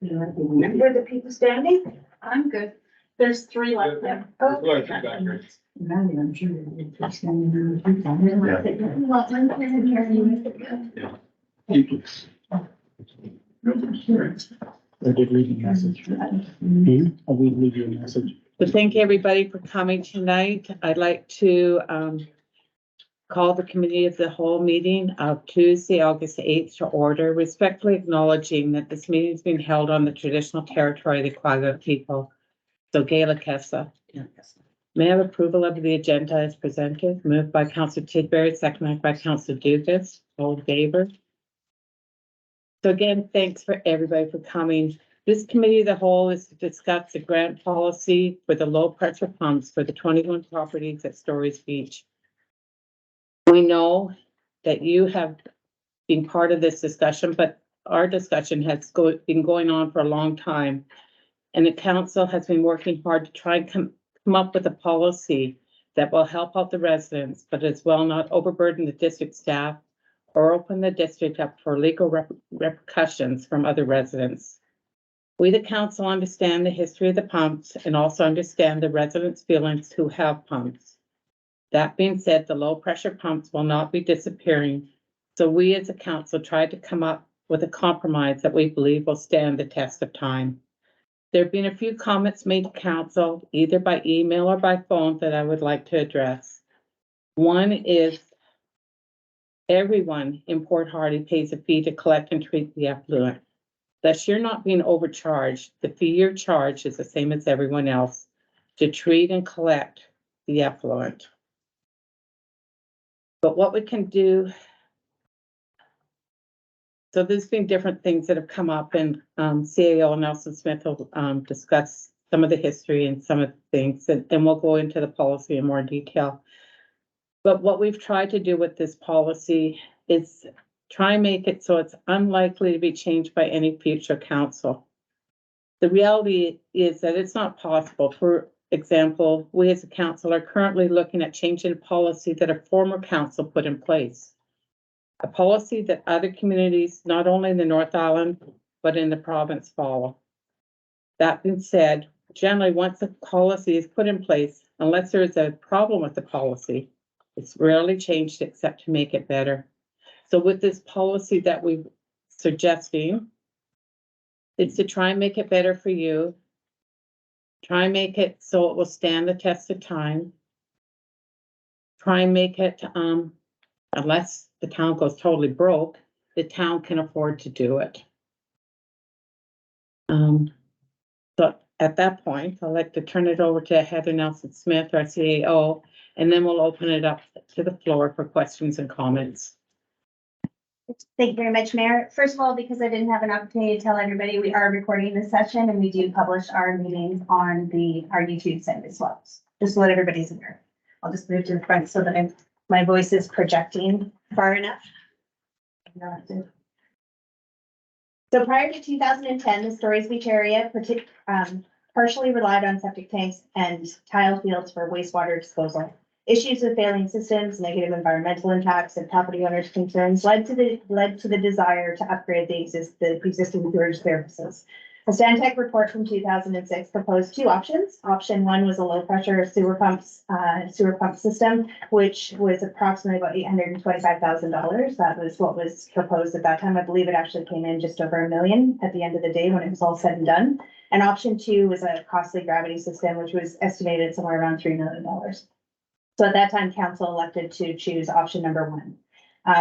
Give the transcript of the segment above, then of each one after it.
Were the people standing? I'm good. There's 3 left there. Oh. I did leave a message. I will leave you a message. So thank you, everybody, for coming tonight. I'd like to call the committee of the whole meeting of Tuesday, August 8th to order, respectfully acknowledging that this meeting is being held on the traditional territory of the Quagga people. So Gaelic-Kessa. May I have approval of the agenda as presented? Moved by Councillor Tidbury, seconded by Councillor Dugas. All in favor? So again, thanks for everybody for coming. This committee of the whole is to discuss the grant policy for the low pressure pumps for the 21 properties at Stories Beach. We know that you have been part of this discussion, but our discussion has been going on for a long time. And the council has been working hard to try and come up with a policy that will help out the residents, but as well not overburden the district staff or open the district up for legal repercussions from other residents. We, the council, understand the history of the pumps and also understand the residents' feelings who have pumps. That being said, the low pressure pumps will not be disappearing. So we as a council tried to come up with a compromise that we believe will stand the test of time. There have been a few comments made to council, either by email or by phone, that I would like to address. One is everyone in Port Hardy pays a fee to collect and treat the effluent. Thus, you're not being overcharged. The fee you're charged is the same as everyone else to treat and collect the effluent. But what we can do, so there's been different things that have come up, and CAO Nelson Smith will discuss some of the history and some of the things, and we'll go into the policy in more detail. But what we've tried to do with this policy is try and make it so it's unlikely to be changed by any future council. The reality is that it's not possible. For example, we as a council are currently looking at changing a policy that a former council put in place. A policy that other communities, not only in the North Island, but in the province follow. That being said, generally once a policy is put in place, unless there is a problem with the policy, it's rarely changed except to make it better. So with this policy that we're suggesting, it's to try and make it better for you. Try and make it so it will stand the test of time. Try and make it, unless the town goes totally broke, the town can afford to do it. So at that point, I'd like to turn it over to Heather Nelson Smith, our CAO, and then we'll open it up to the floor for questions and comments. Thank you very much, Mayor. First of all, because I didn't have an opportunity to tell everybody, we are recording this session and we do publish our meetings on our YouTube site as well. Just to let everybody's aware. I'll just move to the front so that my voice is projecting far enough. So prior to 2010, the Stories Beach area partially relied on septic tanks and tile fields for wastewater disposal. Issues with failing systems, negative environmental impacts, and property owners' concerns led to the desire to upgrade the existing sewage services. A Stantec report from 2006 proposed 2 options. Option 1 was a low-pressure sewer pump system, which was approximately about $825,000. That was what was proposed at that time. I believe it actually came in just over $1 million at the end of the day when it was all said and done. And option 2 was a costly gravity system, which was estimated somewhere around $3 million. So at that time, council elected to choose option number 1,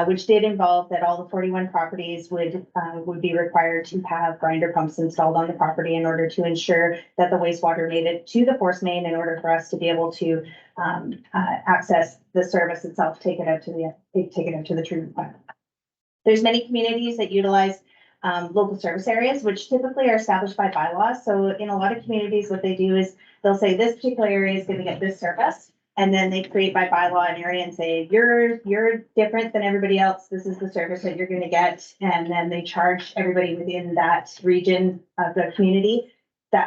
which did involve that all the 41 properties would be required to have grinder pumps installed on the property in order to ensure that the wastewater made it to the force main in order for us to be able to access the service itself, take it out to the treatment plant. There's many communities that utilize local service areas, which typically are established by bylaws. So in a lot of communities, what they do is they'll say this particular area is going to get this service. And then they create by bylaw an area and say, you're different than everybody else. This is the service that you're going to get. And then they charge everybody within that region of the community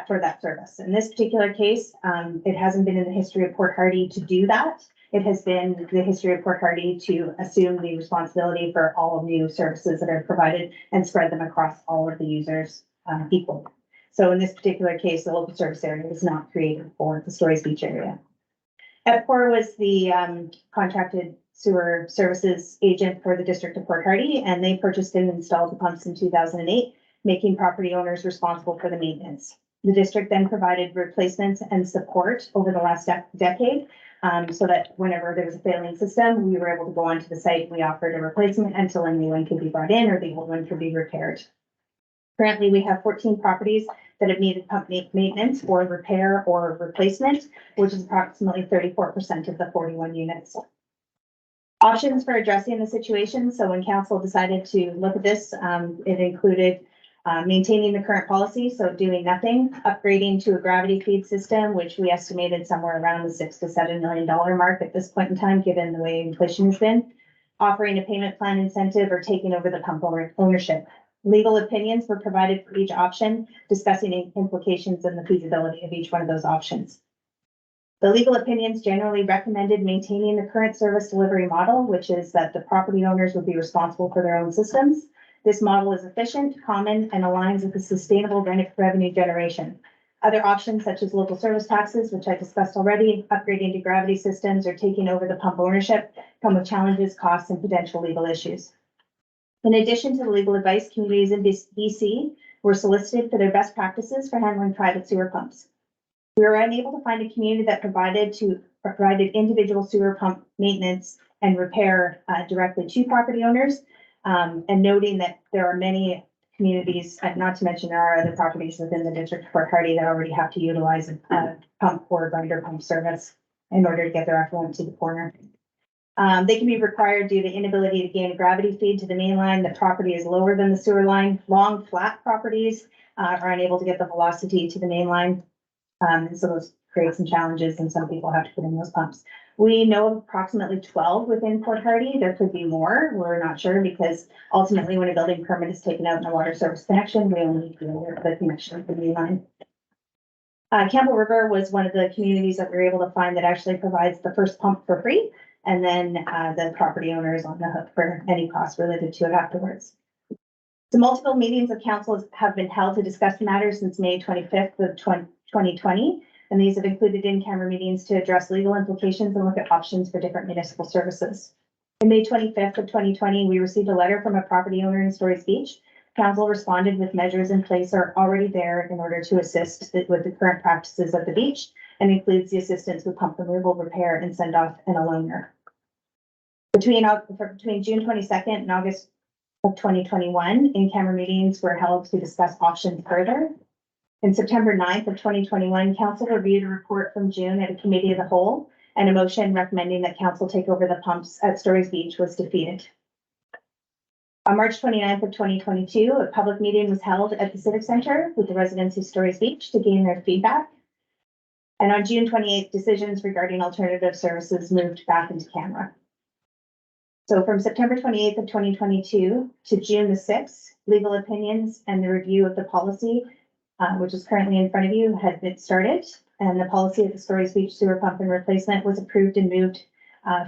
for that service. In this particular case, it hasn't been in the history of Port Hardy to do that. It has been the history of Port Hardy to assume the responsibility for all new services that are provided and spread them across all of the users equal. So in this particular case, the local service area was not created for the Stories Beach area. EPCOR was the contracted sewer services agent for the district of Port Hardy, and they purchased and installed the pumps in 2008, making property owners responsible for the maintenance. The district then provided replacements and support over the last decade, so that whenever there was a failing system, we were able to go onto the site, we offered a replacement until a new one could be brought in or the old one could be repaired. Currently, we have 14 properties that have needed pump maintenance or repair or replacement, which is approximately 34% of the 41 units. Options for addressing the situation. So when council decided to look at this, it included maintaining the current policy, so doing nothing, upgrading to a gravity feed system, which we estimated somewhere around the $6 to $7 million mark at this point in time, given the way inflation has been, offering a payment plan incentive or taking over the pump ownership. Legal opinions were provided for each option, discussing implications and the feasibility of each one of those options. The legal opinions generally recommended maintaining the current service delivery model, which is that the property owners would be responsible for their own systems. This model is efficient, common, and aligns with the sustainable revenue generation. Other options such as local service taxes, which I discussed already, upgrading to gravity systems, or taking over the pump ownership come with challenges, costs, and potential legal issues. In addition to the legal advice, communities in BC were solicited for their best practices for handling private sewer pumps. We were unable to find a community that provided individual sewer pump maintenance and repair directly to property owners. And noting that there are many communities, not to mention there are other properties within the district of Port Hardy that already have to utilize a pump or grinder pump service in order to get their effluent to the corner. They can be required due to inability to gain a gravity feed to the main line. The property is lower than the sewer line. Long, flat properties are unable to get the velocity to the main line. And so those create some challenges, and some people have to put in those pumps. We know of approximately 12 within Port Hardy. There could be more. We're not sure, because ultimately when a building permit is taken out in a water service connection, we only deal with the connection for the main line. Campbell River was one of the communities that we were able to find that actually provides the first pump for free. And then the property owner is on the hook for any costs related to it afterwards. So multiple meetings of council have been held to discuss the matter since May 25th of 2020. And these have included in-camera meetings to address legal implications and look at options for different municipal services. On May 25th of 2020, we received a letter from a property owner in Stories Beach. Council responded with measures in place are already there in order to assist with the current practices of the beach, and includes the assistance with pump removal, repair, and send off and a loaner. Between June 22nd and August of 2021, in-camera meetings were held to discuss options further. In September 9th of 2021, council reviewed a report from June at a committee of the whole, and a motion recommending that council take over the pumps at Stories Beach was defeated. On March 29th of 2022, a public meeting was held at the Civic Center with the residents of Stories Beach to gain their feedback. And on June 28th, decisions regarding alternative services moved back into camera. So from September 28th of 2022 to June the 6th, legal opinions and the review of the policy, which is currently in front of you, had been started, and the policy of the Stories Beach sewer pump and replacement was approved and moved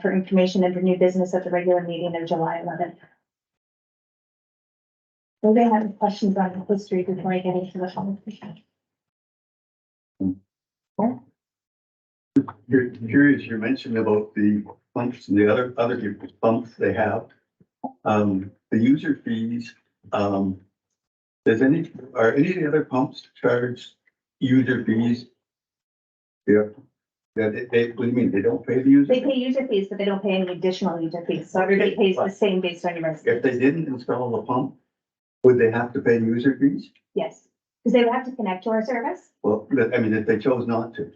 for information under new business at the regular meeting of July 11th. Do they have questions on the history before I get into the policy? You're curious, you mentioned about the pumps and the other people's pumps they have. The user fees, are any of the other pumps charge user fees? Yeah. Yeah, what do you mean? They don't pay the user? They pay user fees, but they don't pay any additional user fees. So everybody pays the same based on your If residence. they didn't install the pump, would they have to pay user fees? Yes, because they would have to connect to our service. Well, I mean, if they chose not to.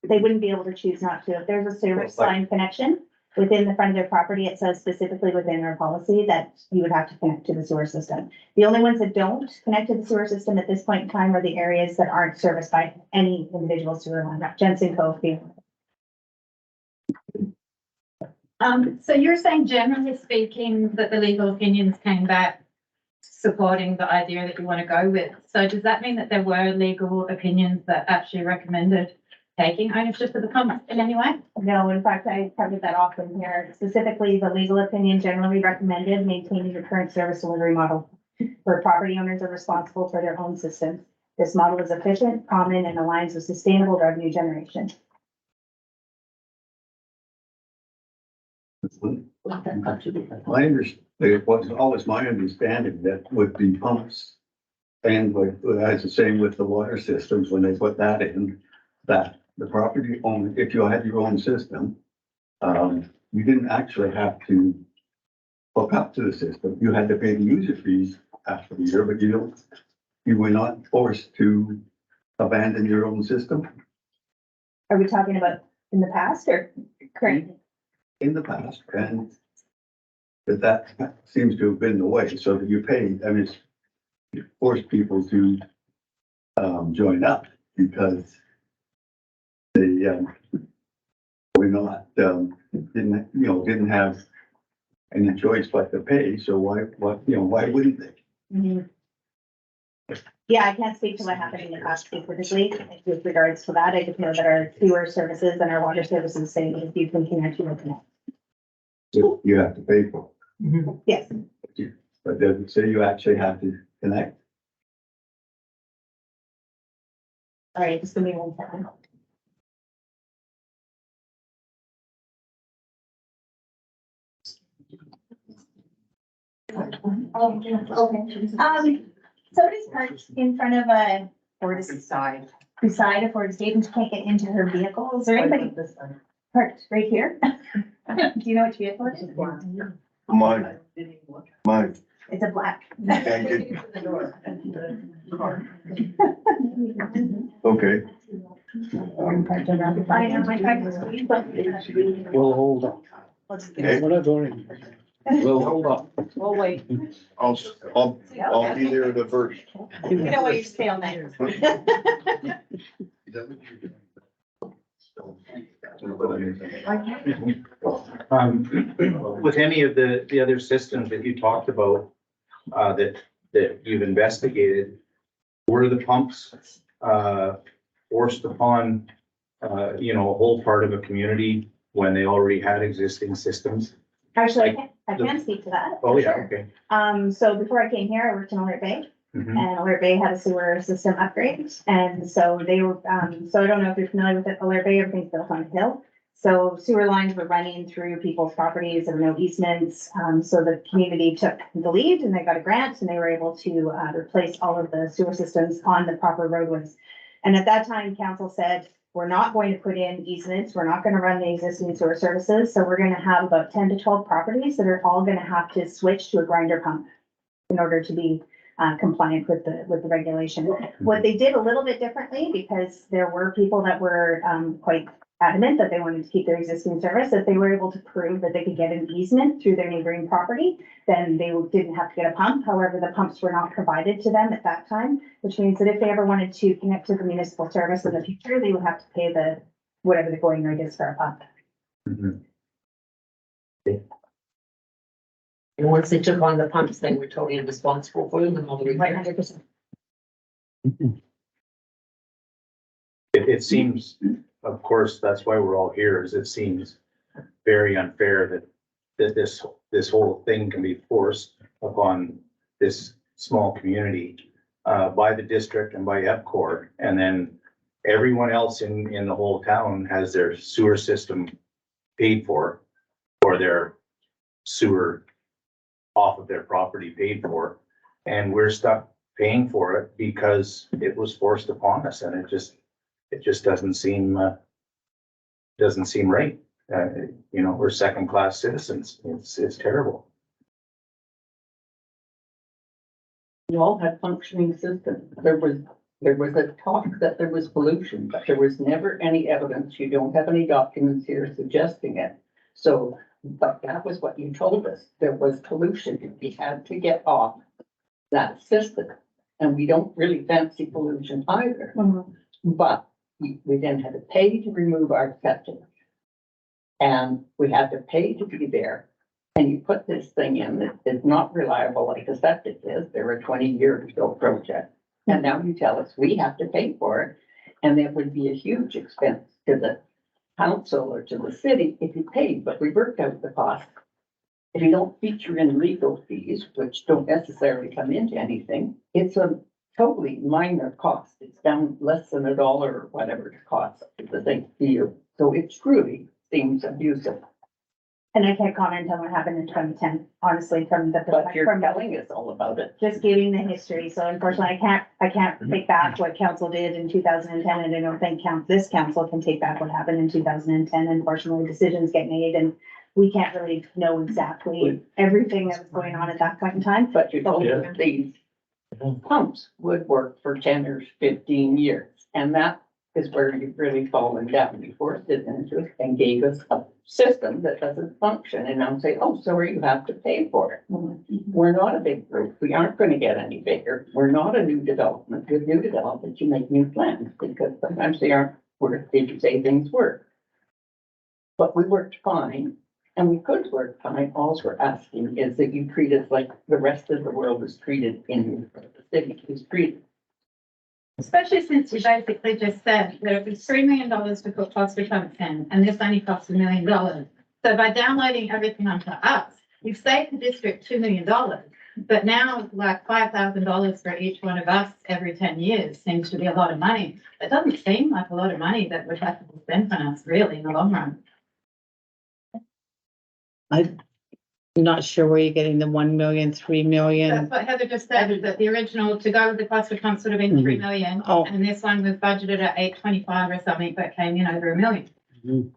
They wouldn't be able to choose not to. If there's a service line connection within the front of their property, it says specifically within our policy that you would have to connect to the sewer system. The only ones that don't connect to the sewer system at this point in time are the areas that aren't serviced by any individual sewer line, Jensen Cove being. So you're saying generally speaking that the legal opinions came back supporting the idea that you want to go with. So does that mean that there were legal opinions that actually recommended taking ownership of the pump in any way? No, in fact, I covered that off in here. Specifically, the legal opinion generally recommended maintaining the current service delivery model. where property owners are responsible for their own systems. This model is efficient, common, and aligns with sustainable revenue generation. It was always my understanding that with the pumps and with, as the same with the water systems, when they put that in, that the property owner, if you had your own system, you didn't actually have to hook up to the system. You had to pay the user fees after the year, but you were not forced to abandon your own system Are we talking about in the past or current? in the past, and that seems to have been the way, so that you pay, I mean, you force people to join up because they were not, didn't have any choice but to pay, so why wouldn't they? Mhm. Yeah, I can't speak to what happened in the past specifically with regards to that. I just know that our sewer services and our water services say that if you can connect, you will connect. You have to pay for Yes. it, but does it say you actually have to connect? All right, just give me 1 second. So it is parked in front of a Fortis side, beside a Fortis gate, and she can't get into her vehicle. Is there anybody parked right here? Do you know which vehicle it is? Mine. It's a black. Okay. I know, my car is- We'll hold up. Okay. We're not voting. We'll hold up. We'll wait. I'll be there at the first. You know what, you stay all night. With any of the other systems that you talked about, that you've investigated, were the pumps, forced upon, a whole part of a community when they already had existing systems? Actually, I can speak to that. Oh, yeah, Sure. okay. So before I came here, I worked in Alert Bay. Mhm. And Alert Bay had a sewer system upgrade, and so they were, so I don't know if you're familiar with it, Alert Bay, everything's built on a hill. So sewer lines were running through people's properties, there were no easements, so the community took the lead and they got a grant and they were able to, replace all of the sewer systems on the proper roadways. And at that time, council said, we're not going to put in easements, we're not gonna run the existing sewer services, so we're gonna have about 10 to 12 properties that are all gonna have to switch to a grinder pump in order to be compliant with the regulation. What they did a little bit differently, because there were people that were quite adamant that they wanted to keep their existing service, if they were able to prove that they could get an easement through their neighboring property, then they didn't have to get a pump. However, the pumps were not provided to them at that time, which means that if they ever wanted to connect to the municipal service in the future, they would have to pay whatever the going rate is for a pump. Mhm. And once they took on the pumps, they were totally responsible for them and all the repairs. 100%. It seems, of course, that's why we're all here, is it seems very unfair that this whole thing can be forced upon this small community by the district and by EPCOR, and then everyone else in the whole town has their sewer system paid for, or their sewer off of their property paid for, and we're stuck paying for it because it was forced upon us, and it just doesn't seem right. We're second-class citizens. It's terrible. We all had functioning systems. There was a talk that there was pollution, but there was never any evidence. You don't have any documents here suggesting it. So, but that was what you told us. There was pollution. We had to get off that system. And we don't really fancy pollution either. But we then had to pay to remove our septic. And we had to pay to be there. And you put this thing in that is not reliable like a septic is. There were 20 years ago project. And now you tell us we have to pay for it. And it would be a huge expense to the council or to the city if you paid, but we worked out the cost. if you don't feature in legal fees, which don't necessarily come into anything, it's a totally minor cost. It's down less than $1 or whatever it costs the thing to you. So it truly seems abusive, And I can't comment on what happened in 2010, honestly, from the. but you're from the- telling us all about it. Just giving the history, so unfortunately, I can't take back what council did in 2010, and I don't think this council can take back what happened in 2010. Unfortunately, decisions get made, and we can't really know exactly everything that was going on at that point in time. But you told us these pumps would work for 10 or 15 years. And that is where you've really fallen down. You forced it into it and gave us a system that doesn't function. And I'm saying, oh, sorry, you have to pay for it. We're not a big group. We aren't going to get any bigger. We're not a new development. With new development, you make new plans because sometimes they aren't where you say things work. But we worked fine. And we could work fine. All we're asking is that you treat us like the rest of the world is treated in the city is treated. Especially since you basically just said that it was $3 million to put phosphate pumps in, and this only costs $1 million. So by downloading everything onto us, you've saved the district $2 million. But now, like $5,000 for each one of us every 10 years seems to be a lot of money. It doesn't seem like a lot of money that would have to be spent on us, really, in the long run. I'm not sure where you're getting the 1 million, 3 million. That's what Heather just said, that the original to go with the phosphate pumps would have been 3 million. Oh. And this one was budgeted at 825 or something, but came in over $1 million.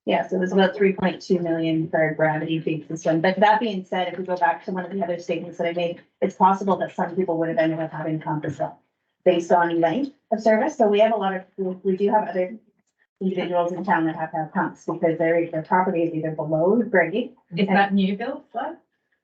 Yeah, so it was about 3.2 million for a gravity feed system. But that being said, if we go back to one of the other statements that I made, it's possible that some people would have ended up having pump as well, based on length of service. So we have a lot of, we do have other individuals in town that have to have pumps because their property is either below grade. Is that new build flood?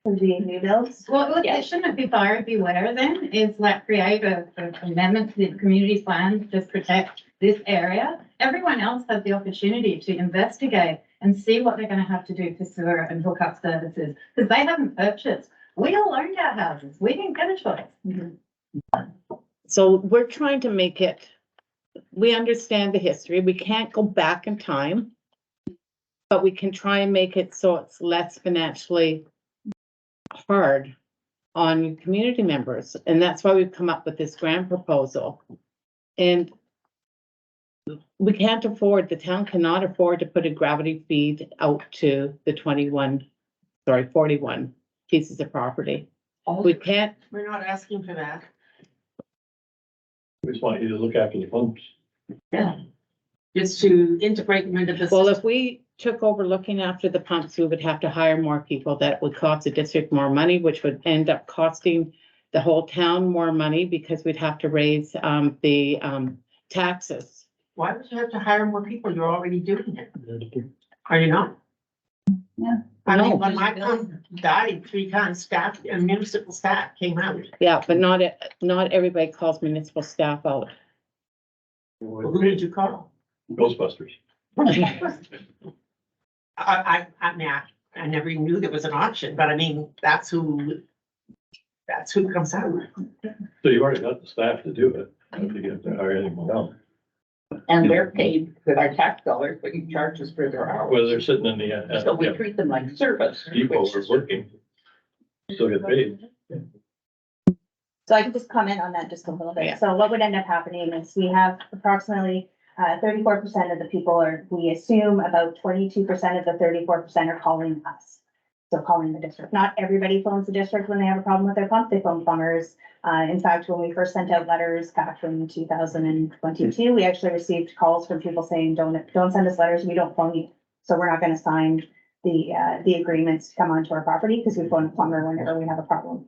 Would be new builds. Well, it shouldn't be buyer beware then, is like create a amendment to the community plan to just protect this area. Everyone else has the opportunity to investigate and see what they're gonna have to do for sewer and hookup services, because they haven't purchased. We all owned our houses. We didn't get a choice. So we're trying to make it, we understand the history. We can't go back in time, but we can try and make it so it's less financially hard on community members. And that's why we've come up with this grant proposal. And we can't afford, the town cannot afford to put a gravity feed out to the 41 pieces of property. We can't, We're not asking for that. We just want you to look after the pumps. Just to integrate them into the. well, if we took over looking after the pumps, we would have to hire more people. That would cost the district more money, which would end up costing the whole town more money because we'd have to raise the taxes. Why would you have to hire more people? You're already doing it. Are you not? Yeah. I No. mean, when my pump died 3 times, staff and municipal staff came out. Yeah, but not everybody calls municipal staff out. Well, who did you call? Ghostbusters. I mean, I never even knew there was an option, but I mean, that's who comes out. So you already got the staff to do it. I don't think you have to hire anyone else. And they're paid with our tax dollars, but you charge us for their Whether hours. they're sitting in the, So we treat them like service. depot which or is- working, still get paid. So I can just comment on that just a little Yeah. bit. So what would end up happening is we have approximately 34% of the people are, we assume about 22% of the 34% are calling us. So calling the district. Not everybody phones the district when they have a problem with their pump. They phone plumbers. In fact, when we first sent out letters back in 2022, we actually received calls from people saying, don't send us letters. We don't phone you. So we're not going to sign the agreements to come onto our property because we phone a plumber whenever we have a problem.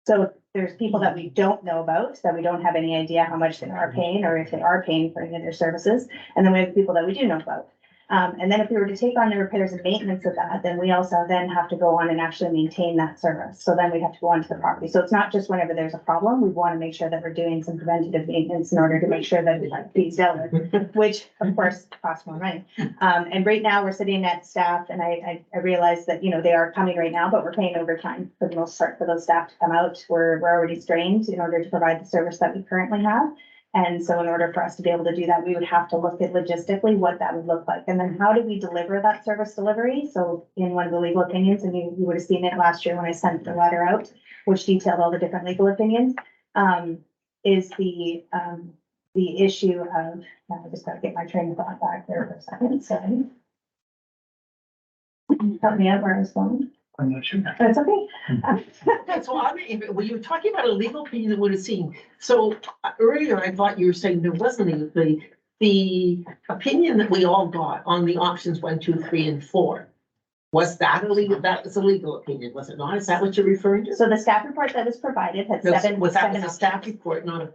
So there's people that we don't know about, that we don't have any idea how much they are paying or if they are paying for any of their services. And then we have people that we do know about. And then if we were to take on the repairs and maintenance of that, then we also then have to go on and actually maintain that service. So then we have to go onto the property. So it's not just whenever there's a problem, we want to make sure that we're doing some preventative maintenance in order to make sure that these dealt with, which of course costs more money. And right now we're sitting at staff and I realize that, you know, they are coming right now, but we're paying overtime for the most part for those staff to come out. We're already strained in order to provide the service that we currently have. And so in order for us to be able to do that, we would have to look at logistically what that would look like. And then how do we deliver that service delivery? So in one of the legal opinions, and you would have seen it last year when I sent the letter out, which detailed all the different legal opinions, is the issue of, now I just gotta get my train of thought back there for a second, so. Help me out where I was going. I'm not sure. That's okay. So were you talking about a legal opinion that would have seen? So earlier I thought you were saying there wasn't the opinion that we all got on the options 1, 2, 3, and 4. Was that a legal, that was a legal opinion, was it not? Is that what you're referring to? So the staff report that was provided had seven, Was that seven a staff options, report, not a,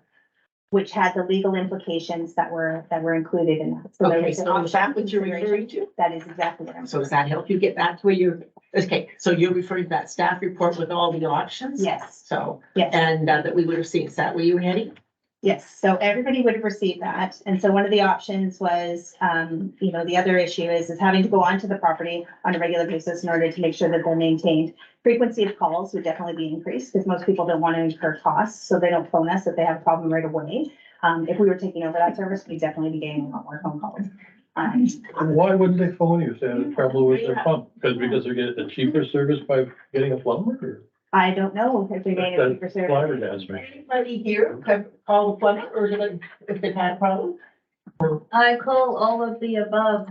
which had the legal implications that were included in that. So there okay, was so is that what you're referring to? That is exactly what I'm. So does that help you get back to where you're, okay, so you're referring to that staff report with all the options? Yes, So, yes. and that we would have seen, is that where you were heading? Yes, so everybody would have received that. And so one of the options was, the other issue is having to go onto the property on a regular basis in order to make sure that they're maintained. Frequency of calls would definitely be increased because most people don't want to incur costs, so they don't phone us if they have a problem right away. If we were taking over that service, we'd definitely be getting a lot more phone calls. Why wouldn't they phone you if they had trouble with their pump? Because they're getting a cheaper service by getting a plumber or? I don't know if they're getting a cheaper That's service. flabbergasted me. Anybody here have called the plumber or if they've had a problem? I call all of the above,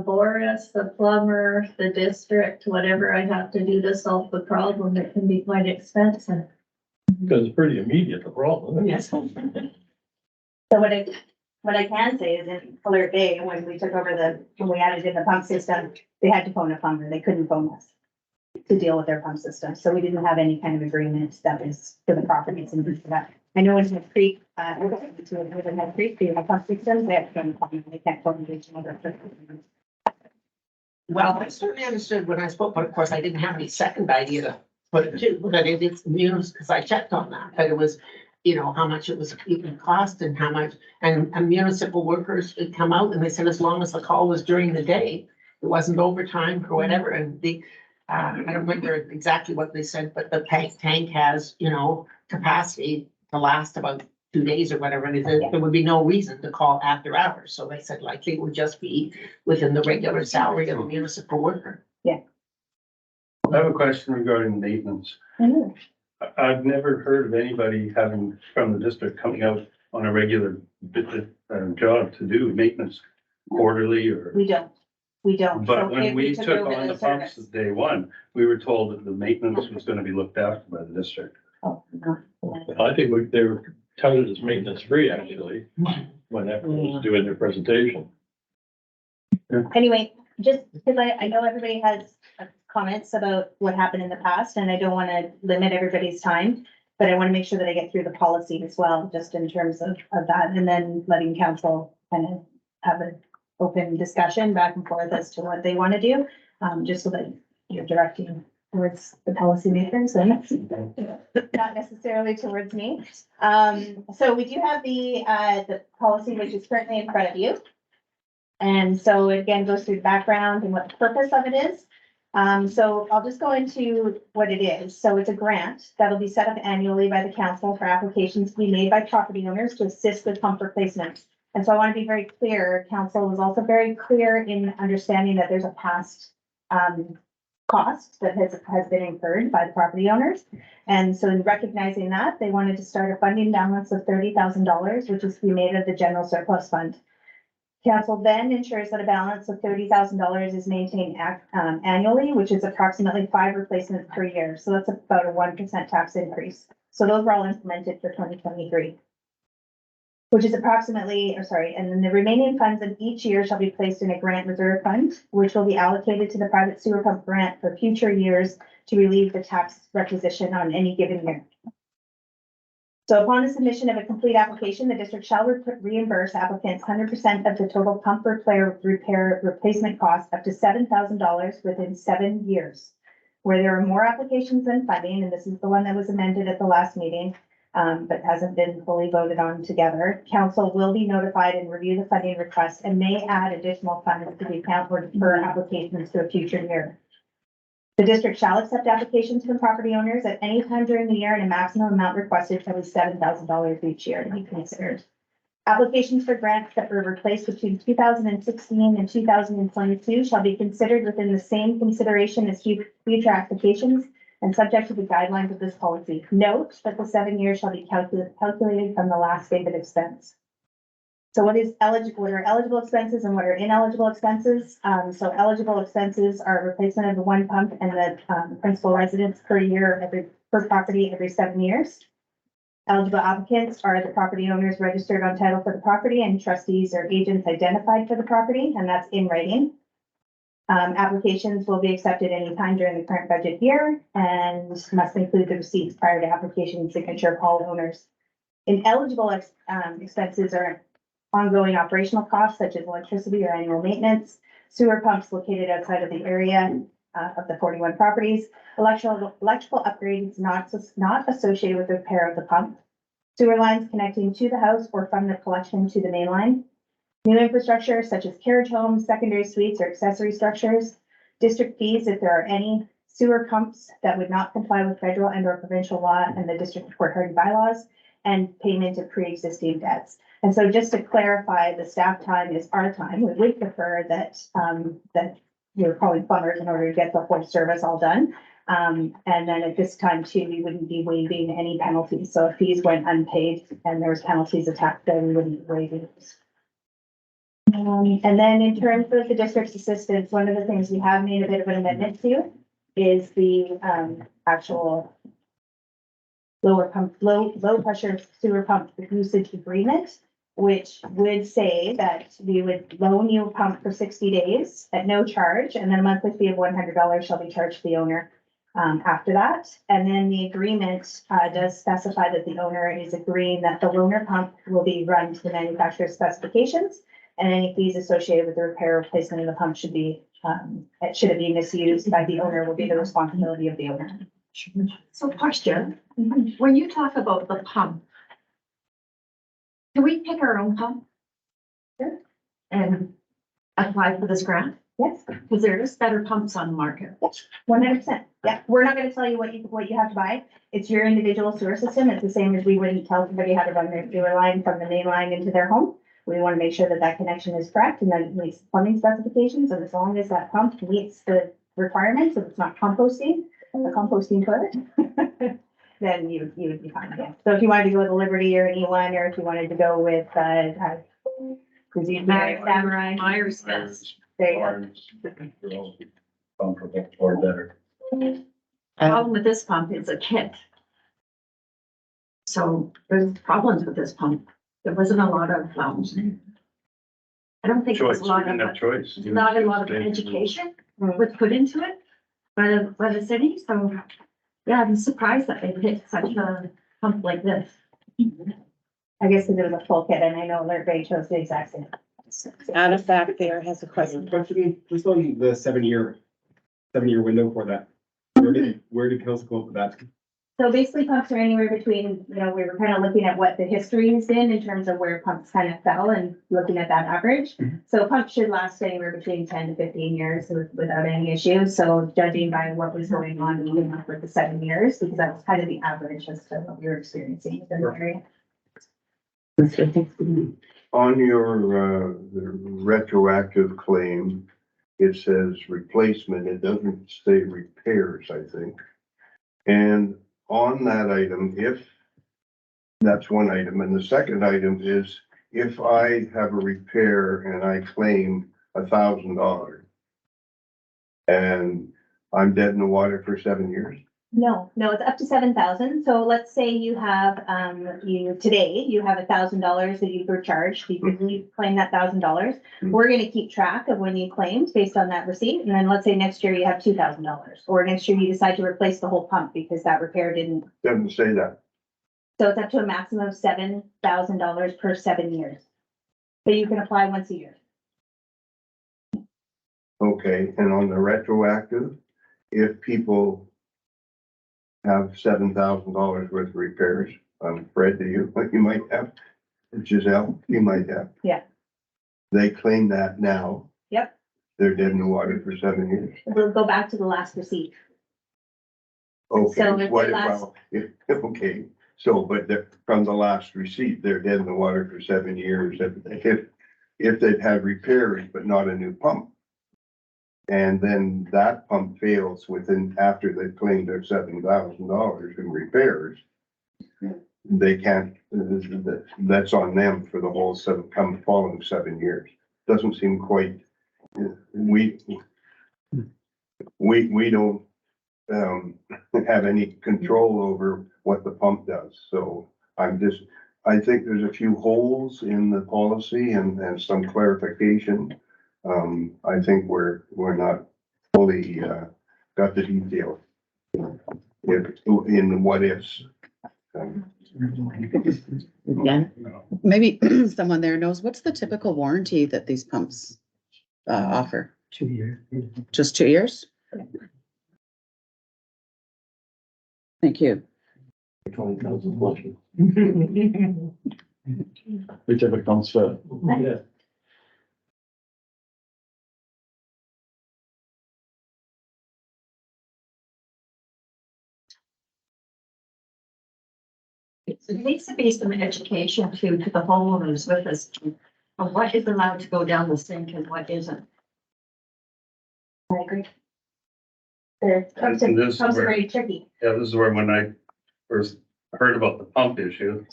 Boris, the plumber, the district, whatever I have to do to solve the problem. It can be quite expensive. Because it's pretty immediate, the problem. Yes. So what I can say is in Alert Bay, when we took over when we added in the pump system, they had to phone a plumber. They couldn't phone us to deal with their pump system. So we didn't have any kind of agreement that was for the properties and things like that. I know in Head Creek, Head Creek, they have pump systems, they have to phone a plumber. They can't phone each other. Well, I certainly understood when I spoke, but of course I didn't have any second idea to put it to, but it's news, because I checked on that, but it was, how much it was even cost and how much, and municipal workers would come out and they said as long as the call was during the day, it wasn't overtime or whatever, and I don't remember exactly what they said, but the tank has, capacity to last about 2 days or whatever, and there would be no reason to call after hours, so they said likely it would just be within the regular salary of a municipal worker. I have a question regarding maintenance. I've never heard of anybody from the district coming out on a regular job to do maintenance quarterly or. We don't. So But when if we took over on the service- pumps day one, we were told that the maintenance was gonna be looked after by the district. Oh, no. I think they were touted as maintenance free actually, when everyone was doing their presentation. Anyway, just because I know everybody has comments about what happened in the past, and I don't want to limit everybody's time, but I want to make sure that I get through the policy as well, just in terms of that, and then letting council kind of have an open discussion back and forth as to what they want to do, just so that you're directing towards the policymakers and not necessarily towards me. So we do have the policy, which is currently in front of you. And so it again goes through the background and what the purpose of it is. So I'll just go into what it is. So it's a grant that'll be set up annually by the council for applications to be made by property owners to assist with pump replacements. And so I want to be very clear, council is also very clear in understanding that there's a past cost that has been incurred by the property owners. And so in recognizing that, they wanted to start a funding balance of $30,000, which is to be made of the general surplus fund. Council then ensures that a balance of $30,000 is maintained annually, which is approximately 5 replacements per year. So that's about a 1% tax increase. So those were all implemented for 2023. Which is and then the remaining funds of each year shall be placed in a grant reserve fund, which will be allocated to the private sewer pump grant for future years to relieve the tax requisition on any given year. So upon the submission of a complete application, the district shall reimburse applicants 100% of the total pump repair replacement cost up to $7,000 within 7 years. Where there are more applications than funding, and this is the one that was amended at the last meeting, but hasn't been fully voted on together, council will be notified and review the funding request and may add additional funds to the account or defer applications to a future year. The district shall accept applications from property owners at any time during the year, and a maximum amount requested shall be $7,000 each year to be considered. Applications for grants that were replaced between 2016 and 2022 shall be considered within the same consideration as future applications and subject to the guidelines of this policy. Note that the 7 years shall be calculated from the last date of expense. So what are eligible expenses and what are ineligible expenses? So eligible expenses are replacement of the one pump and the principal residence per year per property every 7 years. Eligible applicants are the property owners registered on title for the property and trustees or agents identified for the property, and that's in writing. Applications will be accepted anytime during the current budget year and must include the receipts prior to application signature of all owners. Ineligible expenses are ongoing operational costs such as electricity or annual maintenance, sewer pumps located outside of the area of the 41 properties, electrical upgrades not associated with the repair of the pump, sewer lines connecting to the house or from the collection to the main line, new infrastructure such as carriage homes, secondary suites, or accessory structures, district fees if there are any, sewer pumps that would not comply with federal and or provincial law and the district of Port Hardy bylaws, and payment of pre-existing debts. And so just to clarify, the staff time is our time. We would prefer that we're calling plumbers in order to get the whole service all done. And then at this time too, we wouldn't be waiving any penalties. So if fees went unpaid and there was penalties attached, then we wouldn't be waiving those. And then in terms of the district's assistance, one of the things we have made a bit of an amendment to is the actual low pressure sewer pump usage agreement, which would say that we would loan you a pump for 60 days at no charge, and then a monthly fee of $100 shall be charged to the owner after that. And then the agreement does specify that the owner is agreeing that the loaner pump will be run to the manufacturer's specifications, and any fees associated with the repair or replacement of the pump should be, should it be misused by the owner, will be the responsibility of the owner. So question, when you talk about the pump, can we pick our own pump? Sure. And apply for this grant? Yes, Because there is better pumps on the market. 100%. Yeah, we're not gonna tell you what you have to buy. It's your individual sewer system. It's the same as we wouldn't tell somebody how to run their sewer line from the main line into their home. We want to make sure that that connection is correct and that it meets plumbing specifications. And as long as that pump meets the requirements, if it's not composting, a composting toilet, then you would be fine, yeah. So if you wanted to go with a Liberty or an E1, or if you wanted to go with, Samurai. Myers Best. There you go. Or better. Problem with this pump is a kit. So there's problems with this pump. There wasn't a lot of, I don't think there's Choice, a lot we didn't have of, choice. not a lot of education was put into it by the city. So, yeah, I'm surprised that they picked such a pump like this. I guess because it was a full kit, and I know Alert Bay chose the exact same. Adam back there has a question. Just on the 7-year window for that. Where did council go for that? So basically pumps are anywhere between, we were kind of looking at what the history has been in terms of where pumps kind of fell and looking at that average. So pumps should last anywhere between 10 to 15 years without any issues. So judging by what was going on, we went up with the 7 years because that was kind of the average as to what we were experiencing in the area. On your retroactive claim, it says replacement, it doesn't say repairs, I think. And on that item, if, that's one item, and the second item is if I have a repair and I claim $1,000 and I'm dead in the water for 7 years. No, it's up to 7,000. So let's say you have, today you have $1,000 that you were charged. You claim that $1,000. We're gonna keep track of when you claimed based on that receipt. And then let's say next year you have $2,000, or next year you decide to replace the whole pump because that repair didn't. Doesn't say that. So it's up to a maximum of $7,000 per 7 years. So you can apply once a year. Okay, and on the retroactive, if people have $7,000 worth of repairs, Fred, you might have, Giselle, you might have. Yeah. They claim that now. Yep. They're dead in the water for 7 years. We'll go back to the last receipt. Okay, So if what they last- about, okay, So, but from the last receipt, they're dead in the water for 7 years. If they've had repairs, but not a new pump. And then that pump fails after they've claimed their $7,000 in repairs. They can't, that's on them for the whole following 7 years. Doesn't seem quite, we don't have any control over what the pump does. So I think there's a few holes in the policy and some clarification. I think we're not fully, got the detail in what ifs. Yeah. Maybe someone there knows, what's the typical warranty that these pumps offer? 2 years. Just 2 years? Thank you. 20,000 lucky. Whichever comes first. Yeah. There needs to be some education to the homeowners with us on what is allowed to go down the sink and what isn't. I agree. There comes And this is comes where- very tricky. Yeah, this is where when I first heard about the pump issue,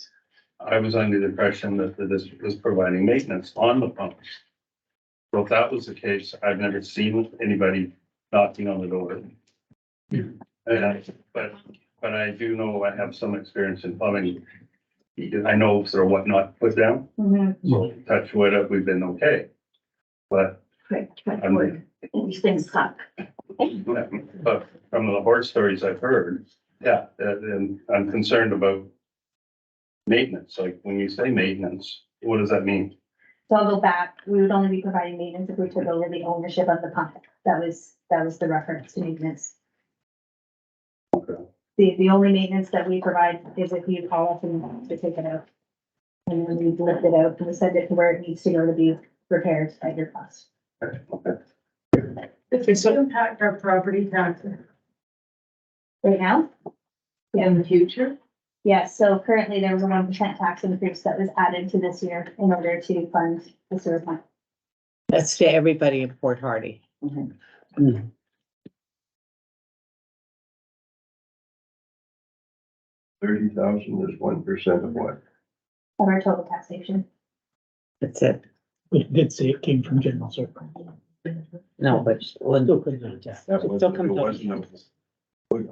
I was under the impression that the district was providing maintenance on the pumps. So if that was the case, I've never seen anybody knocking on the door. But I do know I have some experience in plumbing. I know sort of what not to put down, so touch wood, we've been okay. But These things suck. But from the horror stories I've heard, yeah, and I'm concerned about maintenance. Like, when you say maintenance, what does that mean? So I'll go back. We would only be providing maintenance if we took over the ownership of the pump. That was the reference to maintenance. The only maintenance that we provide is if you call us and to take it out. And then we lift it out and we send it to where it needs to go to be repaired at your cost. If it's impact our property taxes Right now? in the future, Yes, so currently there was a 1% tax increase that was added to this year in order to fund the sewer plant. That's to everybody in Port Hardy. 30,000 is 1% of what? Of our total taxation. That's it. We did say it came from general circle. No, but when, Still couldn't have tax. That It still comes up. wasn't I'm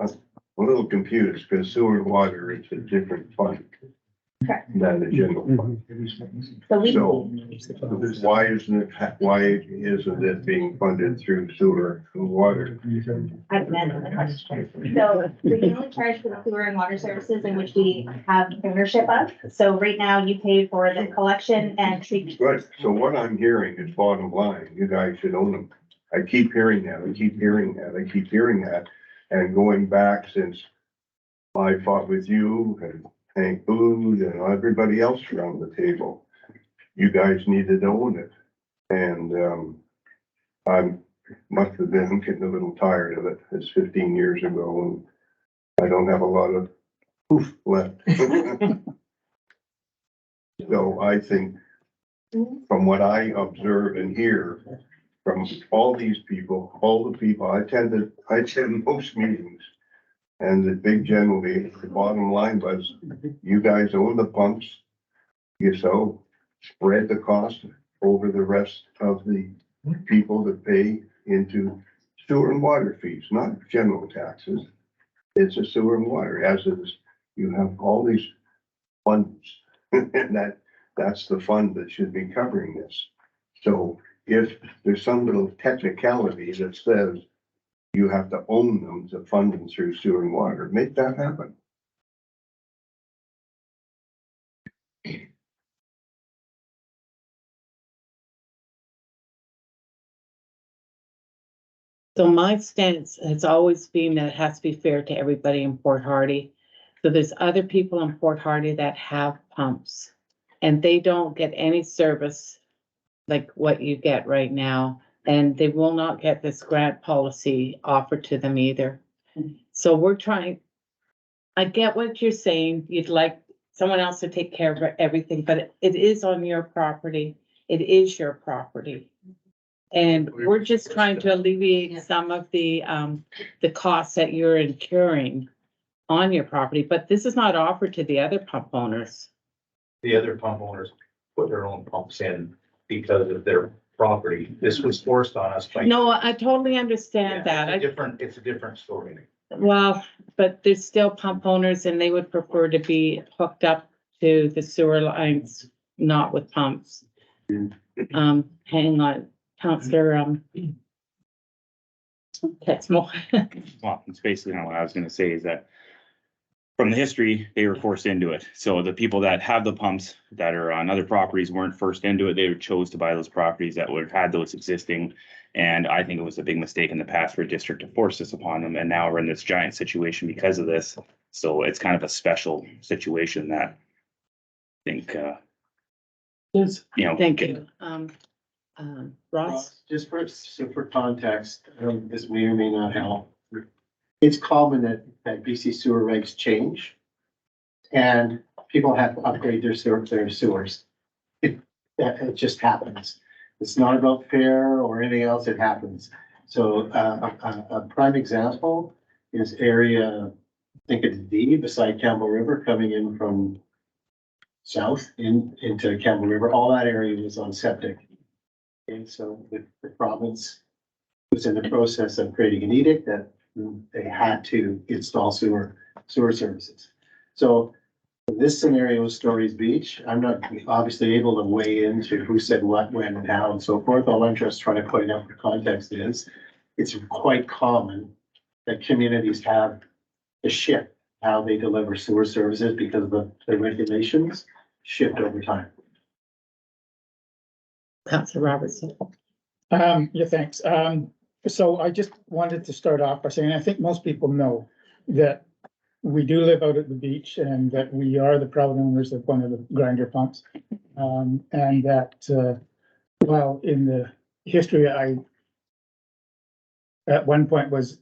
a little confused because sewer and water is a different fund Correct. than the general fund. So we, So why isn't it being funded through sewer and water? I can answer the question. So we can only charge for the sewer and water services in which we have ownership of. So right now you pay for the collection and treatment. Right, so what I'm hearing is bottom line, you guys should own them. I keep hearing that, I keep hearing that. And going back since I fought with you and Hank Booth and everybody else around the table, you guys needed to own it. And, I'm getting a little tired of it. It's 15 years ago and I don't have a lot of oof left. So I think from what I observe and hear from all these people, all the people, I attend most meetings. And the big generally, the bottom line was, you guys own the pumps. You spread the cost over the rest of the people that pay into sewer and water fees, not general taxes. It's a sewer and water, as is, you have all these funds. And that's the fund that should be covering this. So if there's some little technicality that says you have to own them to fund them through sewer and water, make that happen. So my stance has always been that it has to be fair to everybody in Port Hardy. So there's other people in Port Hardy that have pumps and they don't get any service like what you get right now. And they will not get this grant policy offered to them either. So we're trying, I get what you're saying. You'd like someone else to take care of everything, but it is on your property. It is your property. And we're just trying to alleviate some of the costs that you're incurring on your property, but this is not offered to the other pump owners. The other pump owners put their own pumps in because of their property. This was forced on us by. No, I totally understand Yeah, that. It's a different story. Well, but there's still pump owners and they would prefer to be hooked up to the sewer lines, not with pumps. Hang on, Counselor, Tetzmo. Well, it's basically not what I was gonna say is that from the history, they were forced into it. So the people that have the pumps that are on other properties weren't forced into it. They chose to buy those properties that would have had those existing. And I think it was a big mistake in the past for a district to force this upon them. And now we're in this giant situation because of this. So it's kind of a special situation that I think, you know. Thank you. Ross? Just for context, this may or may not help. It's common that BC sewer regs change and people have to upgrade their sewers. It just happens. It's not about fair or anything else, it happens. So a prime example is area, I think it's D beside Campbell River coming in from south into Campbell River. All that area was on septic. And so the province was in the process of creating an edict that they had to install sewer services. So this scenario is Stories Beach. I'm not obviously able to weigh into who said what, when, and how, and so forth. All I'm just trying to point out the context is it's quite common that communities have to shift how they deliver sewer services because the regulations shift over time. Councilor Robertson. Yeah, thanks. So I just wanted to start off by saying, I think most people know that we do live out at the beach and that we are the proud owners of one of the grinder pumps. And that, well, in the history, I at one point was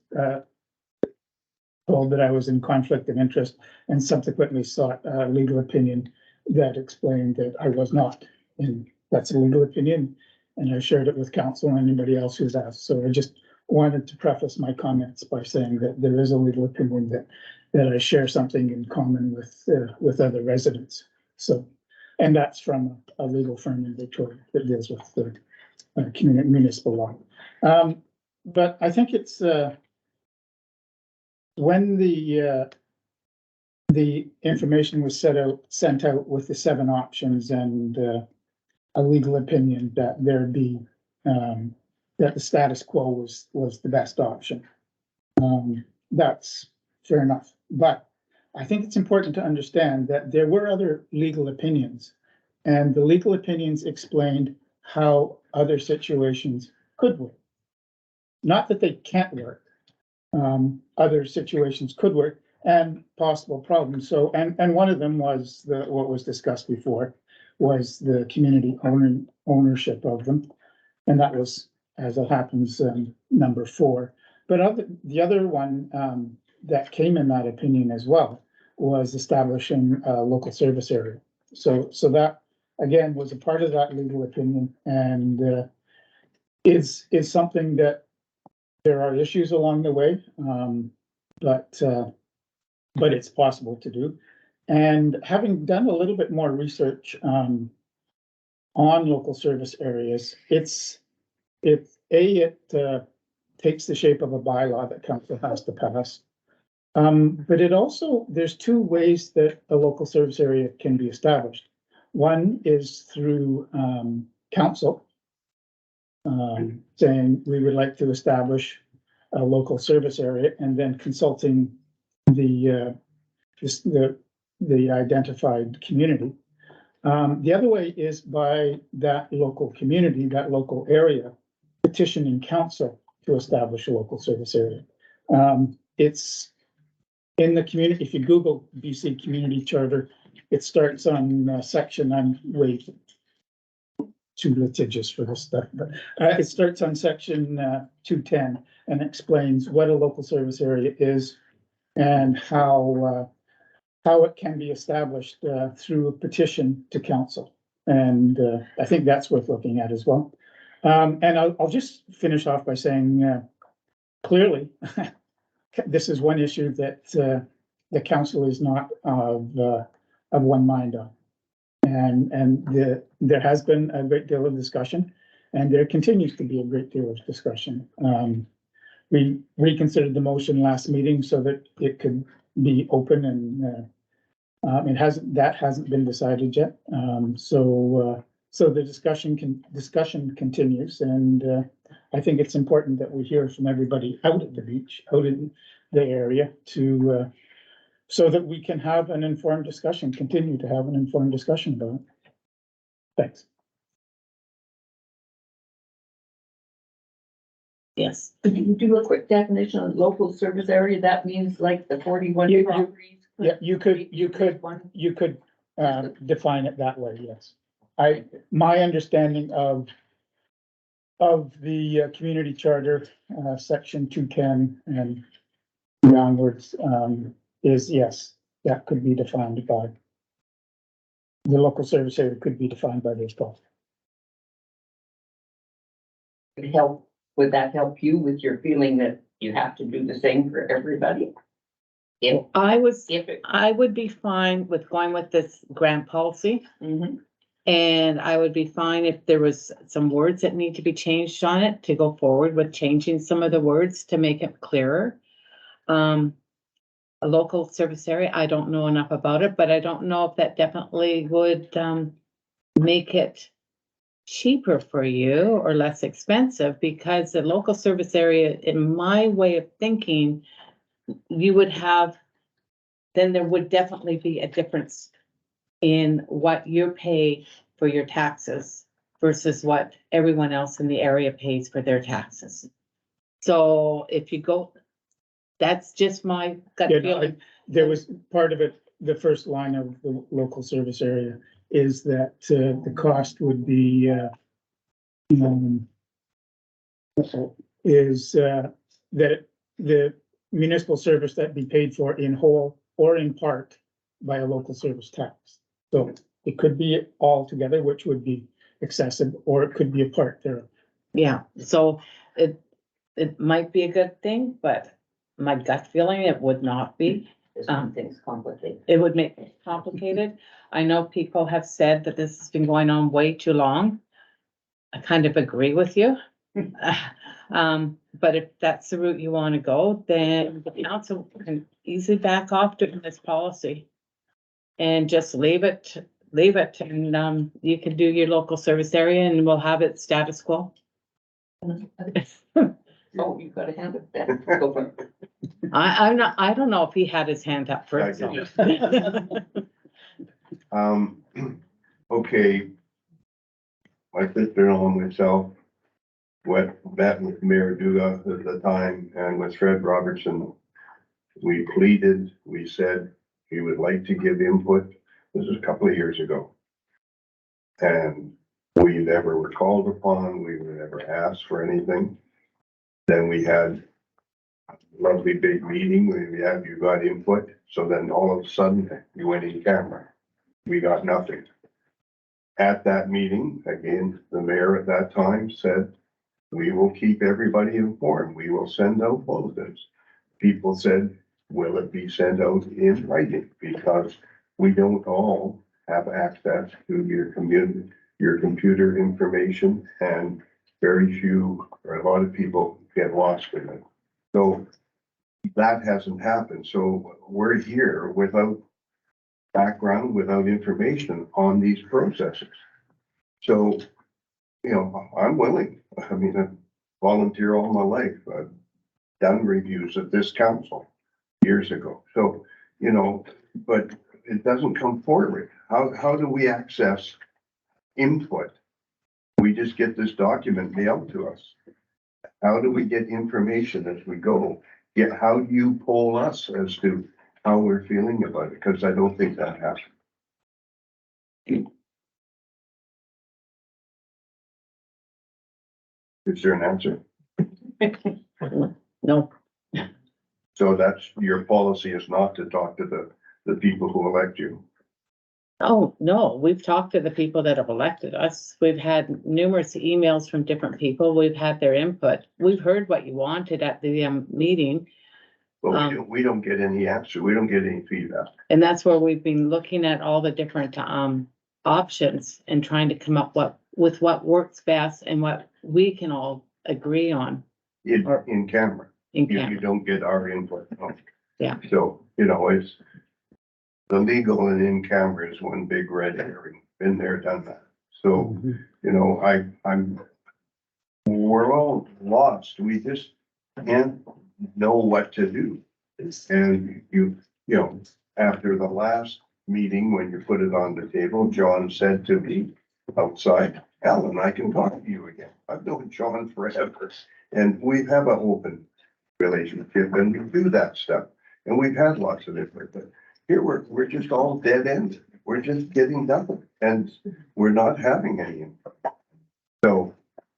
told that I was in conflict of interest and subsequently sought a legal opinion that explained that I was not. And that's a legal opinion. And I shared it with council and anybody else who's asked. So I just wanted to preface my comments by saying that there is a legal opinion that I share something in common with other residents. So, and that's from a legal firm in Victoria that deals with the municipal law. But I think it's when the information was sent out with the 7 options and a legal opinion that there'd be that the status quo was the best option. That's fair enough, but I think it's important to understand that there were other legal opinions, and the legal opinions explained how other situations could work. Not that they can't work. Other situations could work and possible problems. So, and one of them was what was discussed before, was the community ownership of them. And that was, as it happens, number 4. But the other one that came in that opinion as well was establishing a local service area. So that, again, was a part of that legal opinion and is something that there are issues along the way, but it's possible to do. And having done a little bit more research on local service areas, it takes the shape of a bylaw that council has to pass. But it also, there's 2 ways that a local service area can be established. One is through council saying we would like to establish a local service area and then consulting the identified community. The other way is by that local community, that local area, petitioning council to establish a local service area. It's in the community. If you Google BC Community Charter, it starts on section, I'm way too litigious for this stuff, but it starts on section 210 and explains what a local service area is and how how it can be established, through a petition to council. And, I think that's worth looking at as well. And I'll just finish off by saying, clearly, this is one issue that, the council is not of one mind on. And there has been a great deal of discussion, and there continues to be a great deal of discussion. We reconsidered the motion last meeting so that it could be open, and that hasn't been decided yet. So the discussion continues, and I think it's important that we hear from everybody out at the beach, out in the area, to so that we can have an informed discussion, continue to have an informed discussion about it. Thanks. Yes. Could you do a quick definition of local service area? That means like the 41 properties? Yeah, you could define it that way, yes. My understanding of the community charter, section 210 and downwards, is yes, that could be defined by the local service area, could be defined by those goals. Would that help you with your feeling that you have to do the same for everybody? I would be fine with going with this grant policy. And I would be fine if there was some words that need to be changed on it, to go forward with changing some of the words to make it clearer. A local service area, I don't know enough about it, but I don't know if that definitely would make it cheaper for you or less expensive, because the local service area, in my way of thinking, you would have, then there would definitely be a difference in what you pay for your taxes versus what everyone else in the area pays for their taxes. So if you go, that's just my gut feeling. There was part of it, the first line of the local service area is that the cost would be that the municipal service that be paid for in whole or in part by a local service tax. So it could be all together, which would be excessive, or it could be a part there. Yeah, so it might be a good thing, but my gut feeling, it would not be. Things complicated. It would make it complicated. I know people have said that this has been going on way too long. I kind of agree with you. But if that's the route you want to go, then the council can easily back off doing this policy. And just leave it, and you can do your local service area and we'll have it status quo. Oh, you've got a hand up there. Go for it. I don't know if he had his hand up first. Okay. My sister-in-law and myself met with Mayor Duga at the time and with Fred Robertson. We pleaded, we said he would like to give input. This is a couple of years ago. And we never were called upon, we were never asked for anything. Then we had a lovely big meeting where you got input. So then all of a sudden you went in camera. We got nothing. At that meeting, again, the mayor at that time said, we will keep everybody informed. We will send out bulletins. People said, will it be sent out in writing? Because we don't all have access to your computer information, and very few or a lot of people get lost in it. So that hasn't happened. So we're here without background, without information on these processes. So, you know, I'm willing. I mean, I've volunteered all my life. I've done reviews of this council years ago. So, you know, but it doesn't come forward. How do we access input? We just get this document mailed to us. How do we get information as we go? How do you poll us as to how we're feeling about it? Because I don't think that happens. Is there an answer? No. So that's, your policy is not to talk to the people who elect you. Oh, no, we've talked to the people that have elected us. We've had numerous emails from different people. We've had their input. We've heard what you wanted at the meeting. But we don't get any answer. We don't get any feedback. And that's where we've been looking at all the different options and trying to come up with what works best and what we can all agree on In camera. in You camera. don't get our input. No. Yeah. So, you know, it's the legal and in camera is one big red herring. Been there, done that. So, you know, we're all lost. We just can't know what to do. And you know, after the last meeting, when you put it on the table, John said to me outside, Alan, I can talk to you again. I've known John forever. And we have an open relationship and we do that stuff. And we've had lots of input, but here we're just all dead end. We're just getting nothing and we're not having any input. So,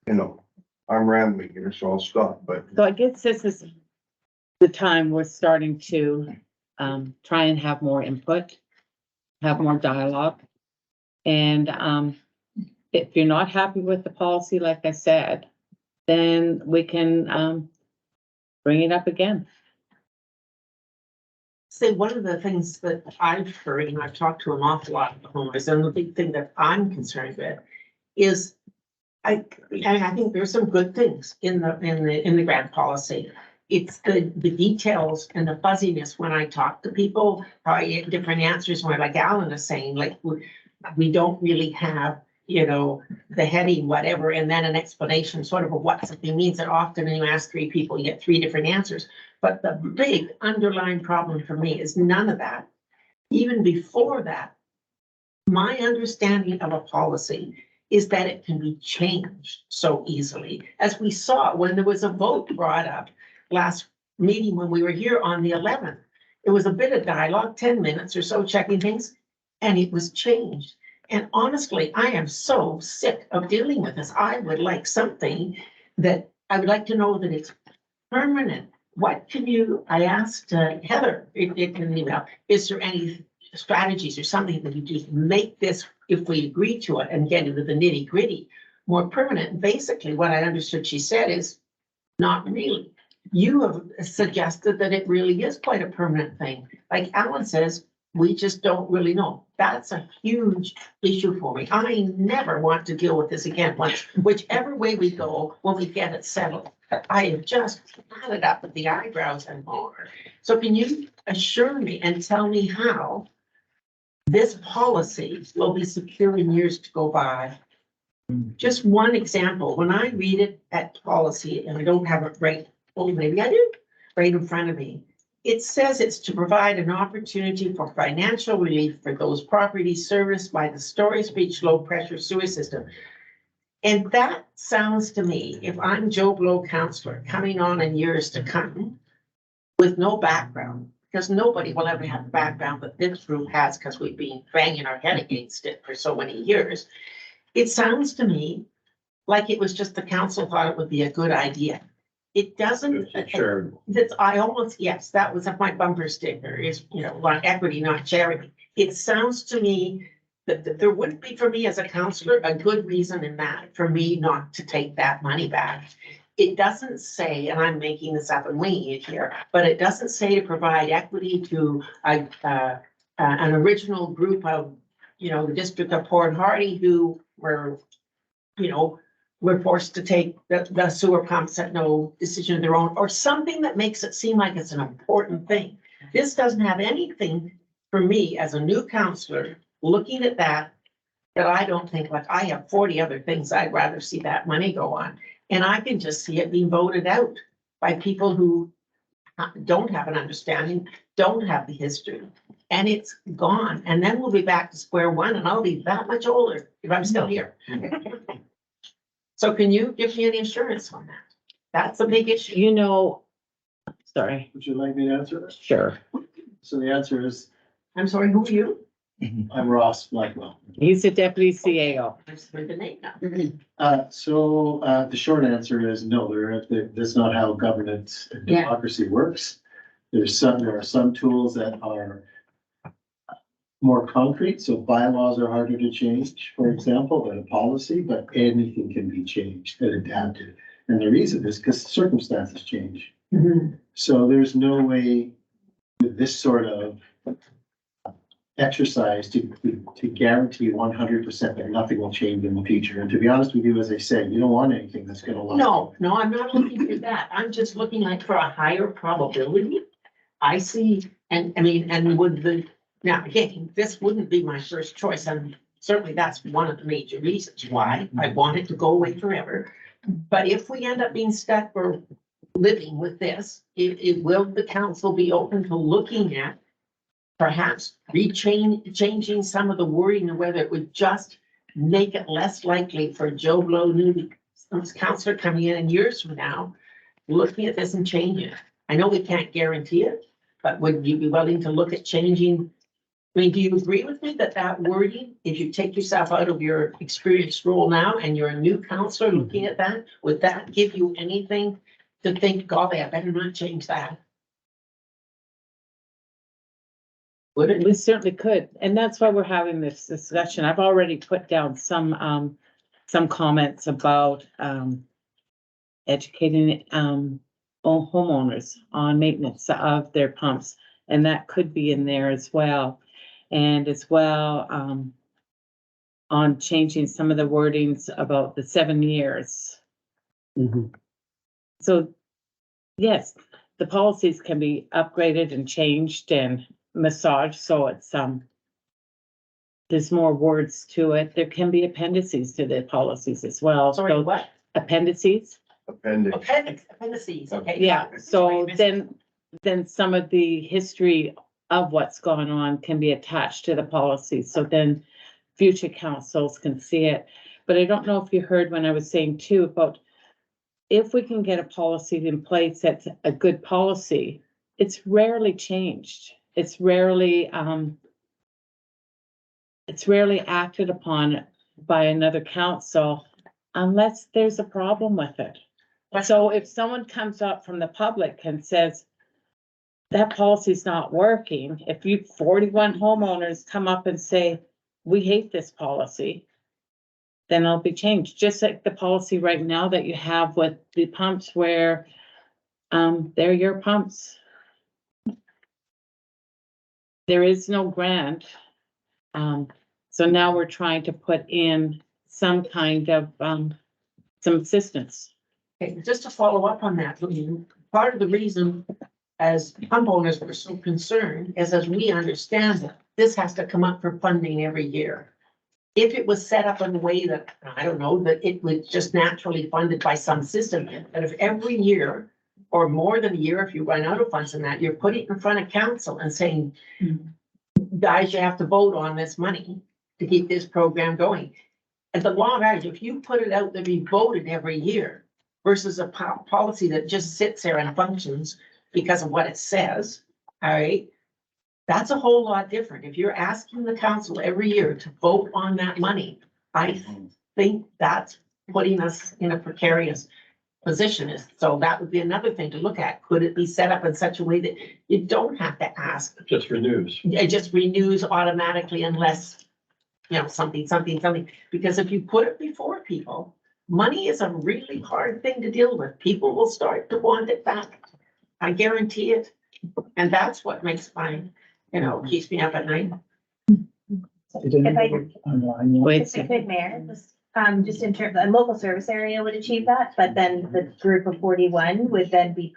you know, I'm rambling here, so I'll stop, but So I guess this is the time we're starting to try and have more input, have more dialogue. And if you're not happy with the policy, like I said, then we can bring it up again. Say, one of the things that I've heard, and I've talked to an awful lot of homeowners, and the big thing that I'm concerned with is I think there's some good things in the grant policy. It's the details and the fuzziness when I talk to people, how I get different answers when, like Alan is saying, like, we don't really have, you know, the heading, whatever, and then an explanation sort of what something means. And often when you ask three people, you get three different answers. But the big underlying problem for me is none of that. Even before that, my understanding of a policy is that it can be changed so easily. As we saw when there was a vote brought up last meeting when we were here on the 11th, it was a bit of dialogue, 10 minutes or so checking things, and it was changed. And honestly, I am so sick of dealing with this. I would like something that I would like to know that it's permanent. What can you, I asked Heather in an email, is there any strategies or something that you do to make this, if we agree to it and get into the nitty gritty, more permanent? Basically, what I understood she said is not really. You have suggested that it really is quite a permanent thing. Like Alan says, we just don't really know. That's a huge issue for me. I never want to deal with this again. Whichever way we go, when we get it settled, I have just had it up with the eyebrows and more. So can you assure me and tell me how this policy will be secure in years to go by? Just one example, when I read it at policy, and I don't have it right, well, maybe I do, right in front of me. It says it's to provide an opportunity for financial relief for those properties serviced by the Storys Beach low pressure sewer system. And that sounds to me, if I'm Joe Blow counselor coming on in years to come with no background, because nobody will ever have the background that this group has because we've been banging our head against it for so many years. It sounds to me like it was just the council thought it would be a good idea. It doesn't. Sure. I almost, yes, that was my bumper sticker is, you know, on equity, not charity. It sounds to me that there wouldn't be, for me as a counselor, a good reason in that for me not to take that money back. It doesn't say, and I'm making this up and winging it here, but it doesn't say to provide equity to an original group of, you know, the district of Port Hardy who were, you know, we're forced to take the sewer pumps at no decision of their own, or something that makes it seem like it's an important thing. This doesn't have anything for me as a new counselor looking at that I don't think, like, I have 40 other things I'd rather see that money go on. And I can just see it being voted out by people who don't have an understanding, don't have the history, and it's gone. And then we'll be back to square one and I'll be that much older if I'm still here. So can you give me any assurance on that? That's a big issue. You know, sorry. Would you like me to answer this? Sure. So the answer is, I'm sorry, who are you? I'm Ross Blackwell. He's the deputy CAO. I just heard the name now. The short answer is no, that's not how governance and Yeah. democracy works. There are some tools that are more concrete, so bylaws are harder to change, for example, than a policy, but anything can be changed and adapted. And the reason is because circumstances change. So there's no way with this sort of exercise to guarantee 100% that nothing will change in the future. And to be honest with you, as I said, you don't want anything that's gonna last. No, I'm not looking for that. I'm just looking like for a higher probability. I see, and I mean, and would the, now again, this wouldn't be my first choice, and certainly that's one of the major reasons why I want it to go away forever. But if we end up being stuck or living with this, it will the council be open to looking at perhaps changing some of the wording, or whether it would just make it less likely for Joe Blow, new councillor coming in years from now, looking at this and changing it. I know we can't guarantee it, but would you be willing to look at changing? I mean, do you agree with me that that wording, if you take yourself out of your experienced role now and you're a new councillor looking at that, would that give you anything to think, golly, I better not change that? Would it? We certainly could, and that's why we're having this discussion. I've already put down some comments about, educating, all homeowners on maintenance of their pumps, and that could be in there as well. And as well, on changing some of the wordings about the 7 years. So, yes, the policies can be upgraded and changed and massaged, so it's, there's more words to it. There can be appendices to the policies as well. Sorry, So what? appendices. Appendix. Appendices, okay. Yeah, so then some of the history of what's gone on can be attached to the policy, so then future councils can see it. But I don't know if you heard when I was saying too about if we can get a policy in place that's a good policy, it's rarely changed. It's rarely acted upon by another council unless there's a problem with it. So if someone comes up from the public and says, that policy's not working, if you 41 homeowners come up and say, we hate this policy, then it'll be changed, just like the policy right now that you have with the pumps where they're your pumps. There is no grant. So now we're trying to put in some kind of some assistance. Okay, just to follow up on that, part of the reason as pump owners were so concerned is, as we understand that this has to come up for funding every year. If it was set up in a way that, I don't know, that it was just naturally funded by some system, that if every year or more than a year, if you run out of funds in that, you're putting it in front of council and saying, guys, you have to vote on this money to keep this program going. And the law, guys, if you put it out to be voted every year versus a policy that just sits there and functions because of what it says, all right, that's a whole lot different. If you're asking the council every year to vote on that money, I think that's putting us in a precarious position. So that would be another thing to look at. Could it be set up in such a way that you don't have to ask? It just renews. It just renews automatically unless, you know, something. Because if you put it before people, money is a really hard thing to deal with. People will start to want it back. I guarantee it. And that's what makes mine, keeps me up at night. If I Wait, could, Mayor, just in terms, a local service area would achieve that, but then the group of 41 would then be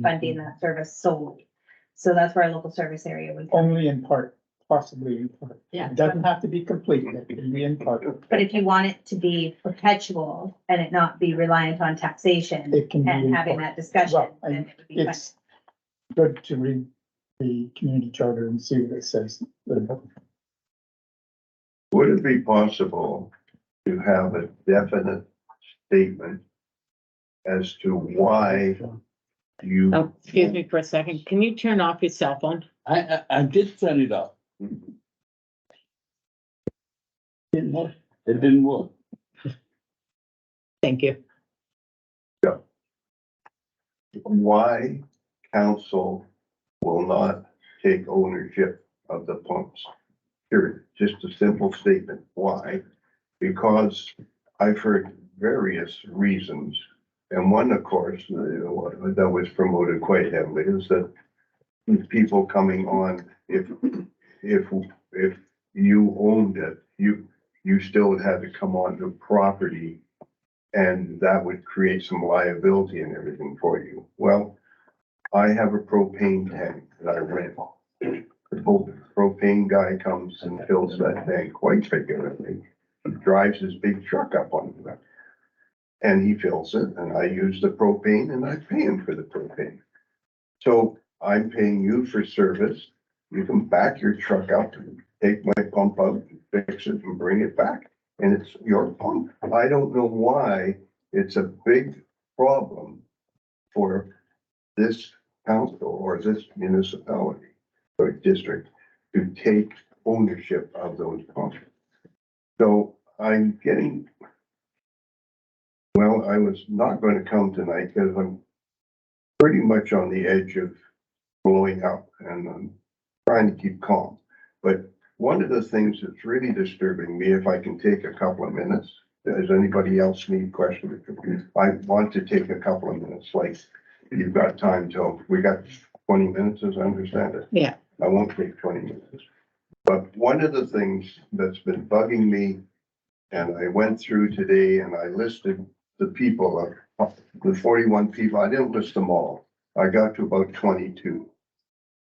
funding that service solely. So that's where a local service area would. Only in part, possibly in part. Yeah. It doesn't have to be complete, it can be in part. But if you want it to be perpetual and it not be reliant on taxation It can be and in having part. that discussion, Well, then it would be fine. It's good to read the community charter and see what it says. Would it be possible to have a definite statement as to why you? oh, excuse me for a second. Can you turn off your cell phone? I did turn it off. Didn't work. It didn't work. Thank you. Why council will not take ownership of the pumps? Period. Just a simple statement. Why? Because I've heard various reasons. And one, of course, that was promoted quite heavily is that people coming on, if you owned it, you still had to come on the property and that would create some liability and everything for you. Well, I have a propane tank that I rent. The propane guy comes and fills that tank quite regularly. He drives his big truck up on that. And he fills it and I use the propane and I pay him for the propane. So I'm paying you for service. You can back your truck up and take my pump out, and fix it and bring it back. And it's your pump. I don't know why it's a big problem for this council or this municipality or district to take ownership of those pumps. So I'm getting, well, I was not going to come tonight because I'm pretty much on the edge of blowing up and I'm trying to keep calm. But one of the things that's really disturbing me, if I can take a couple of minutes, does anybody else need questions? I want to take a couple of minutes, like you've got time till, we got 20 minutes as I understand it. Yeah. I won't take 20 minutes. But one of the things that's been bugging me, and I went through today and I listed the people, the 41 people, I didn't list them all. I got to about 22.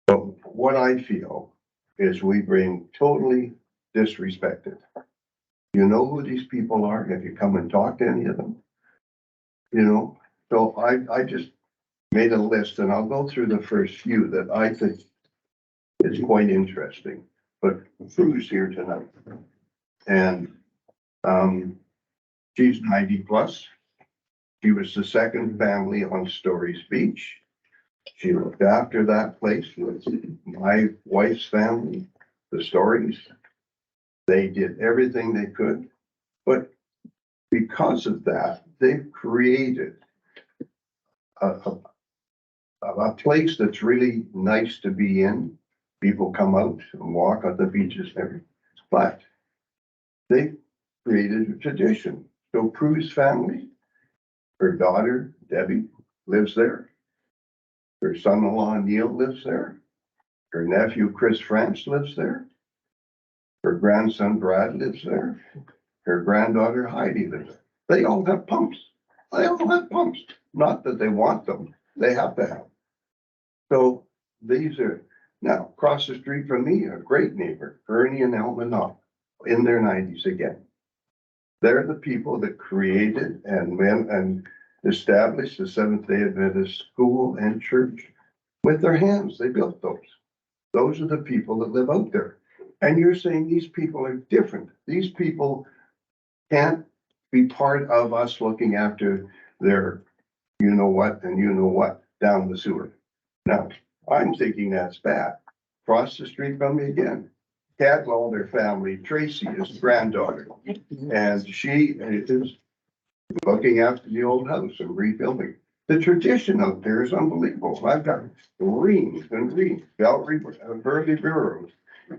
But what I feel is we bring totally disrespected. You know who these people are? Have you come and talked to any of them? You know, so I just made a list and I'll go through the first few that I think is quite interesting. But Prue's here tonight. And she's 90 plus. She was the second family on Stories Beach. She looked after that place with my wife's family, the Stories. They did everything they could, but because of that, they've created a place that's really nice to be in. People come out and walk on the beaches and everything, but they created a tradition. So Prue's family, her daughter, Debbie, lives there. Her son-in-law, Neil, lives there. Her nephew, Chris France, lives there. Her grandson, Brad, lives there. Her granddaughter, Heidi, lives there. They all have pumps. They all have pumps. Not that they want them. They have to have. So these are, now, across the street from me, a great neighbor, Ernie and Elma Knopp, in their 90s again. They're the people that created and established the Seventh-day Adventist school and church with their hands. They built those. Those are the people that live out there. And you're saying these people are different. These people can't be part of us looking after their you know what and you know what down the sewer. Now, I'm thinking that's bad. Across the street from me again, Cadwell, their family, Tracy is granddaughter. And she is looking after the old house and rebuilding. The tradition out there is unbelievable. I've got reams and reams. Valerie Burley Bureau,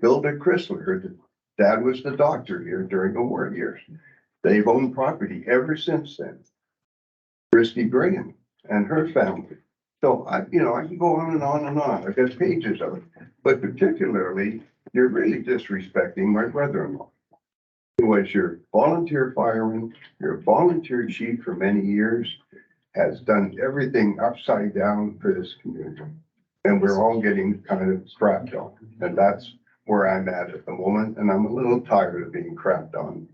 Hilda Chrysler, her dad was the doctor here during the war years. They've owned property ever since then. Christy Graham and her family. So I can go on and on and on. I've got pages of it. But particularly, you're really disrespecting my brother-in-law, who was your volunteer fireman, your volunteer chief for many years, has done everything upside down for this community. And we're all getting kind of crapped on. And that's where I'm at the moment. And I'm a little tired of being crapped on.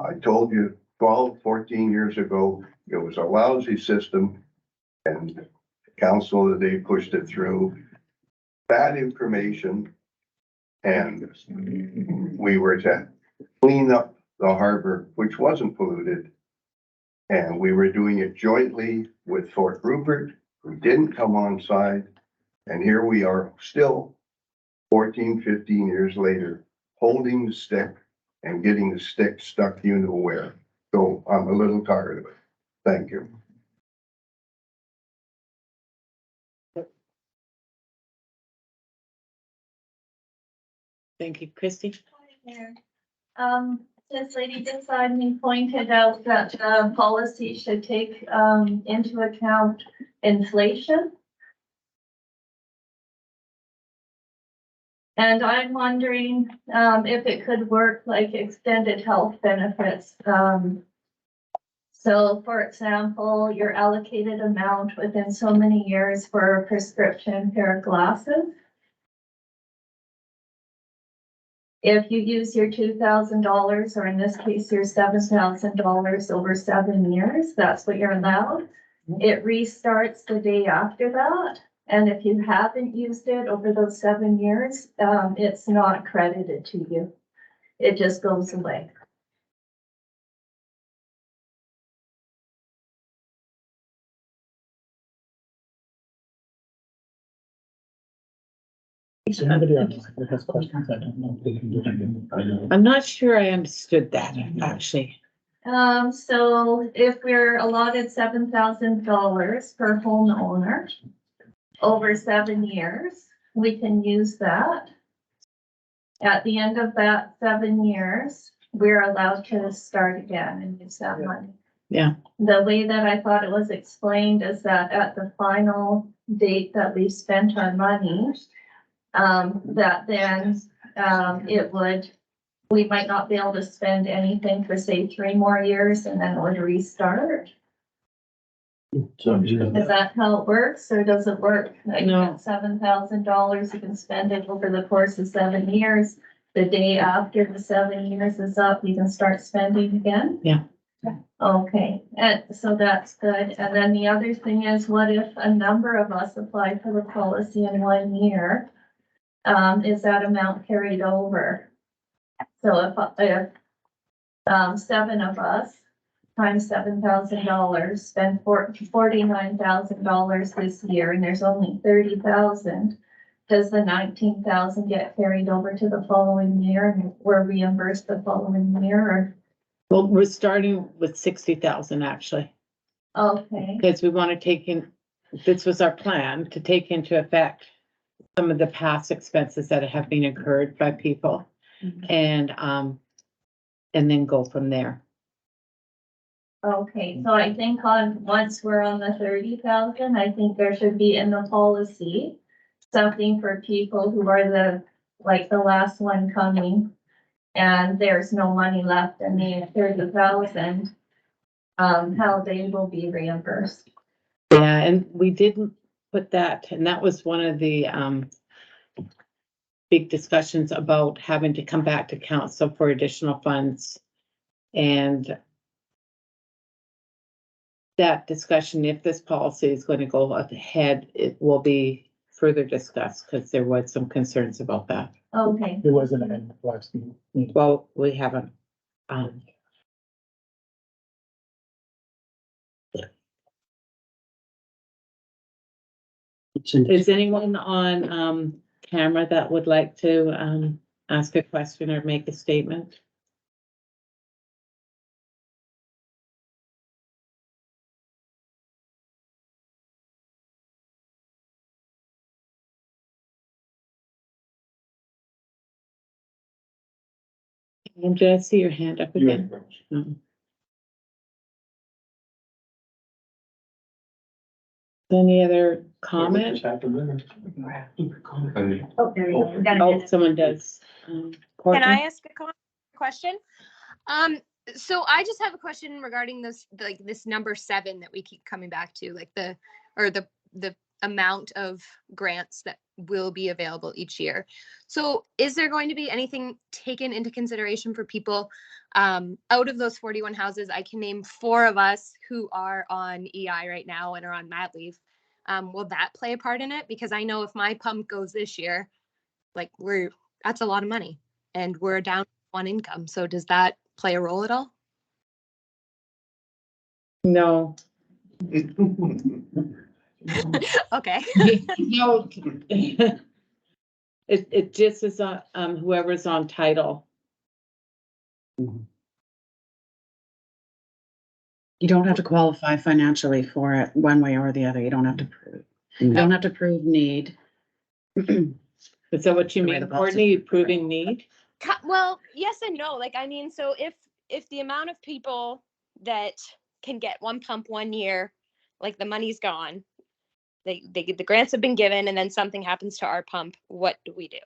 I told you 12, 14 years ago, it was a lousy system. And the council, they pushed it through. Bad information. And we were to clean up the harbor, which wasn't polluted. And we were doing it jointly with Fort Rupert, who didn't come on side. And here we are still 14, 15 years later, holding the stick and getting the stick stuck you know where. So I'm a little tired of it. Thank you. Thank you, Christy. Chair. This lady beside me pointed out that policy should take into account inflation. And I'm wondering if it could work like extended health benefits. So for example, your allocated amount within so many years for a prescription pair of glasses. If you use your $2,000, or in this case, your $7,000 over 7 years, that's what you're allowed. It restarts the day after that. And if you haven't used it over those 7 years, it's not credited to you. It just goes away. Somebody else that has questions, I don't know if they can do anything. I'm not sure I understood that, actually. So if we're allotted $7,000 per homeowner over 7 years, we can use that. At the end of that 7 years, we're allowed to start again and use that money. Yeah. The way that I thought it was explained is that at the final date that we spent our money, that then we might not be able to spend anything for say 3 more years and then it would restart. Is that how it works, or does it work? Like No. $7,000, you can spend it over the course of 7 years. The day after the 7 years is up, you can start spending again? Yeah. Okay, and so that's good. And then the other thing is, what if a number of us apply for the policy in 1 year? Is that amount carried over? So if 7 of us times $7,000, spend $49,000 this year, and there's only 30,000. Does the 19,000 get carried over to the following year and we're reimbursed the following year, or? Well, we're starting with 60,000 actually, Okay, because we want to take in, this was our plan, to take into effect some of the past expenses that have been incurred by people, and then go from there. okay, so I think once we're on the 30,000, I think there should be in the policy something for people who are the last one coming, and there's no money left in the 30,000, how they will be reimbursed. Yeah, and we didn't put that, and that was one of the big discussions about having to come back to council for additional funds. And that discussion, if this policy is going to go ahead, it will be further discussed, because there was some concerns about that. Okay. There wasn't an end last meeting. Well, we haven't. Is anyone on camera that would like to ask a question or make a statement? And did I see your hand up again? No. Any other comment? Oh, there you go. Got a Oh, minute. someone does. Can Courtney? I ask a question? So I just have a question regarding this number 7 that we keep coming back to, like the amount of grants that will be available each year. So is there going to be anything taken into consideration for people out of those 41 houses? I can name 4 of us who are on EI right now and are on mat leave. Will that play a part in it? Because I know if my pump goes this year, that's a lot of money, and we're down on income. So does that play a role at all? No. Okay. No. It just is whoever's on title. You don't have to qualify financially for it one way or the other. You don't have to prove, you don't have to prove need. Is that what you The way mean, the policy- Courtney, proving need? Well, yes and no. Like, I mean, so if the amount of people that can get one pump 1 year, like the money's gone, the grants have been given, and then something happens to our pump, what do we do?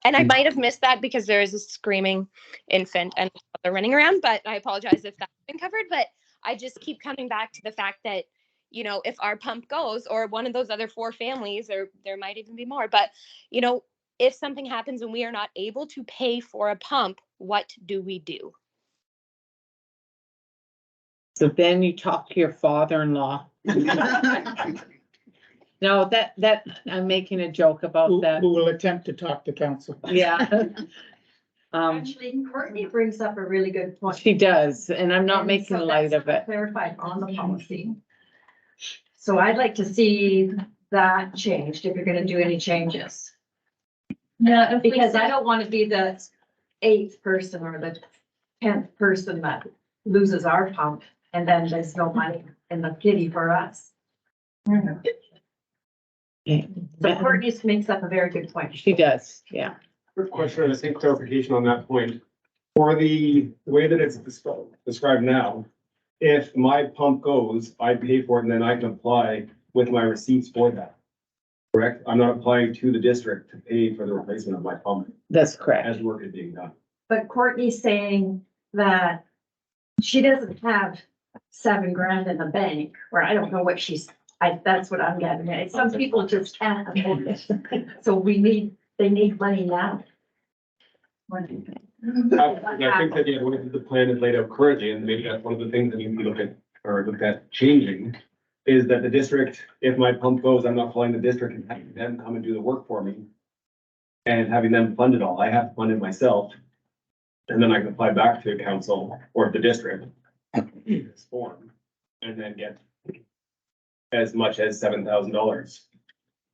And I might have missed that because there is a screaming infant and they're running around, but I apologize if that's been covered. But I just keep coming back to the fact that, you know, if our pump goes, or one of those other 4 families, or there might even be more, but, you know, if something happens and we are not able to pay for a pump, what do we do? So then you talk to your father-in-law. No, that, I'm making a joke about that. Who will attempt to talk to council. Yeah. Actually, Courtney brings up a really good point. She does, and I'm not And making so light that's of it. clarified on the policy. So I'd like to see that changed if you're gonna do any changes. Yeah, Because I don't want to be the 8th person or the 10th person that loses our pump and then there's no money in the kitty for us. So Courtney makes up a very good point. She does, yeah. Quick question, and I think clarification on that point. For the way that it's described now, if my pump goes, I pay for it and then I can apply with my receipts for that. Correct? I'm not applying to the district to pay for the replacement of my pump That's correct. as work is being done. But Courtney's saying that she doesn't have 7 grand in the bank, or I don't know what that's what I'm getting at. Some people just can't afford it. So they need money now. I think that, yeah, when the plan is laid out currently, and maybe that's one of the things that you look at changing, is that the district, if my pump goes, I'm not calling the district and having them come and do the work for me. And having them fund it all. I have to fund it myself. And then I can apply back to council or the district. This form, and then get as much as $7,000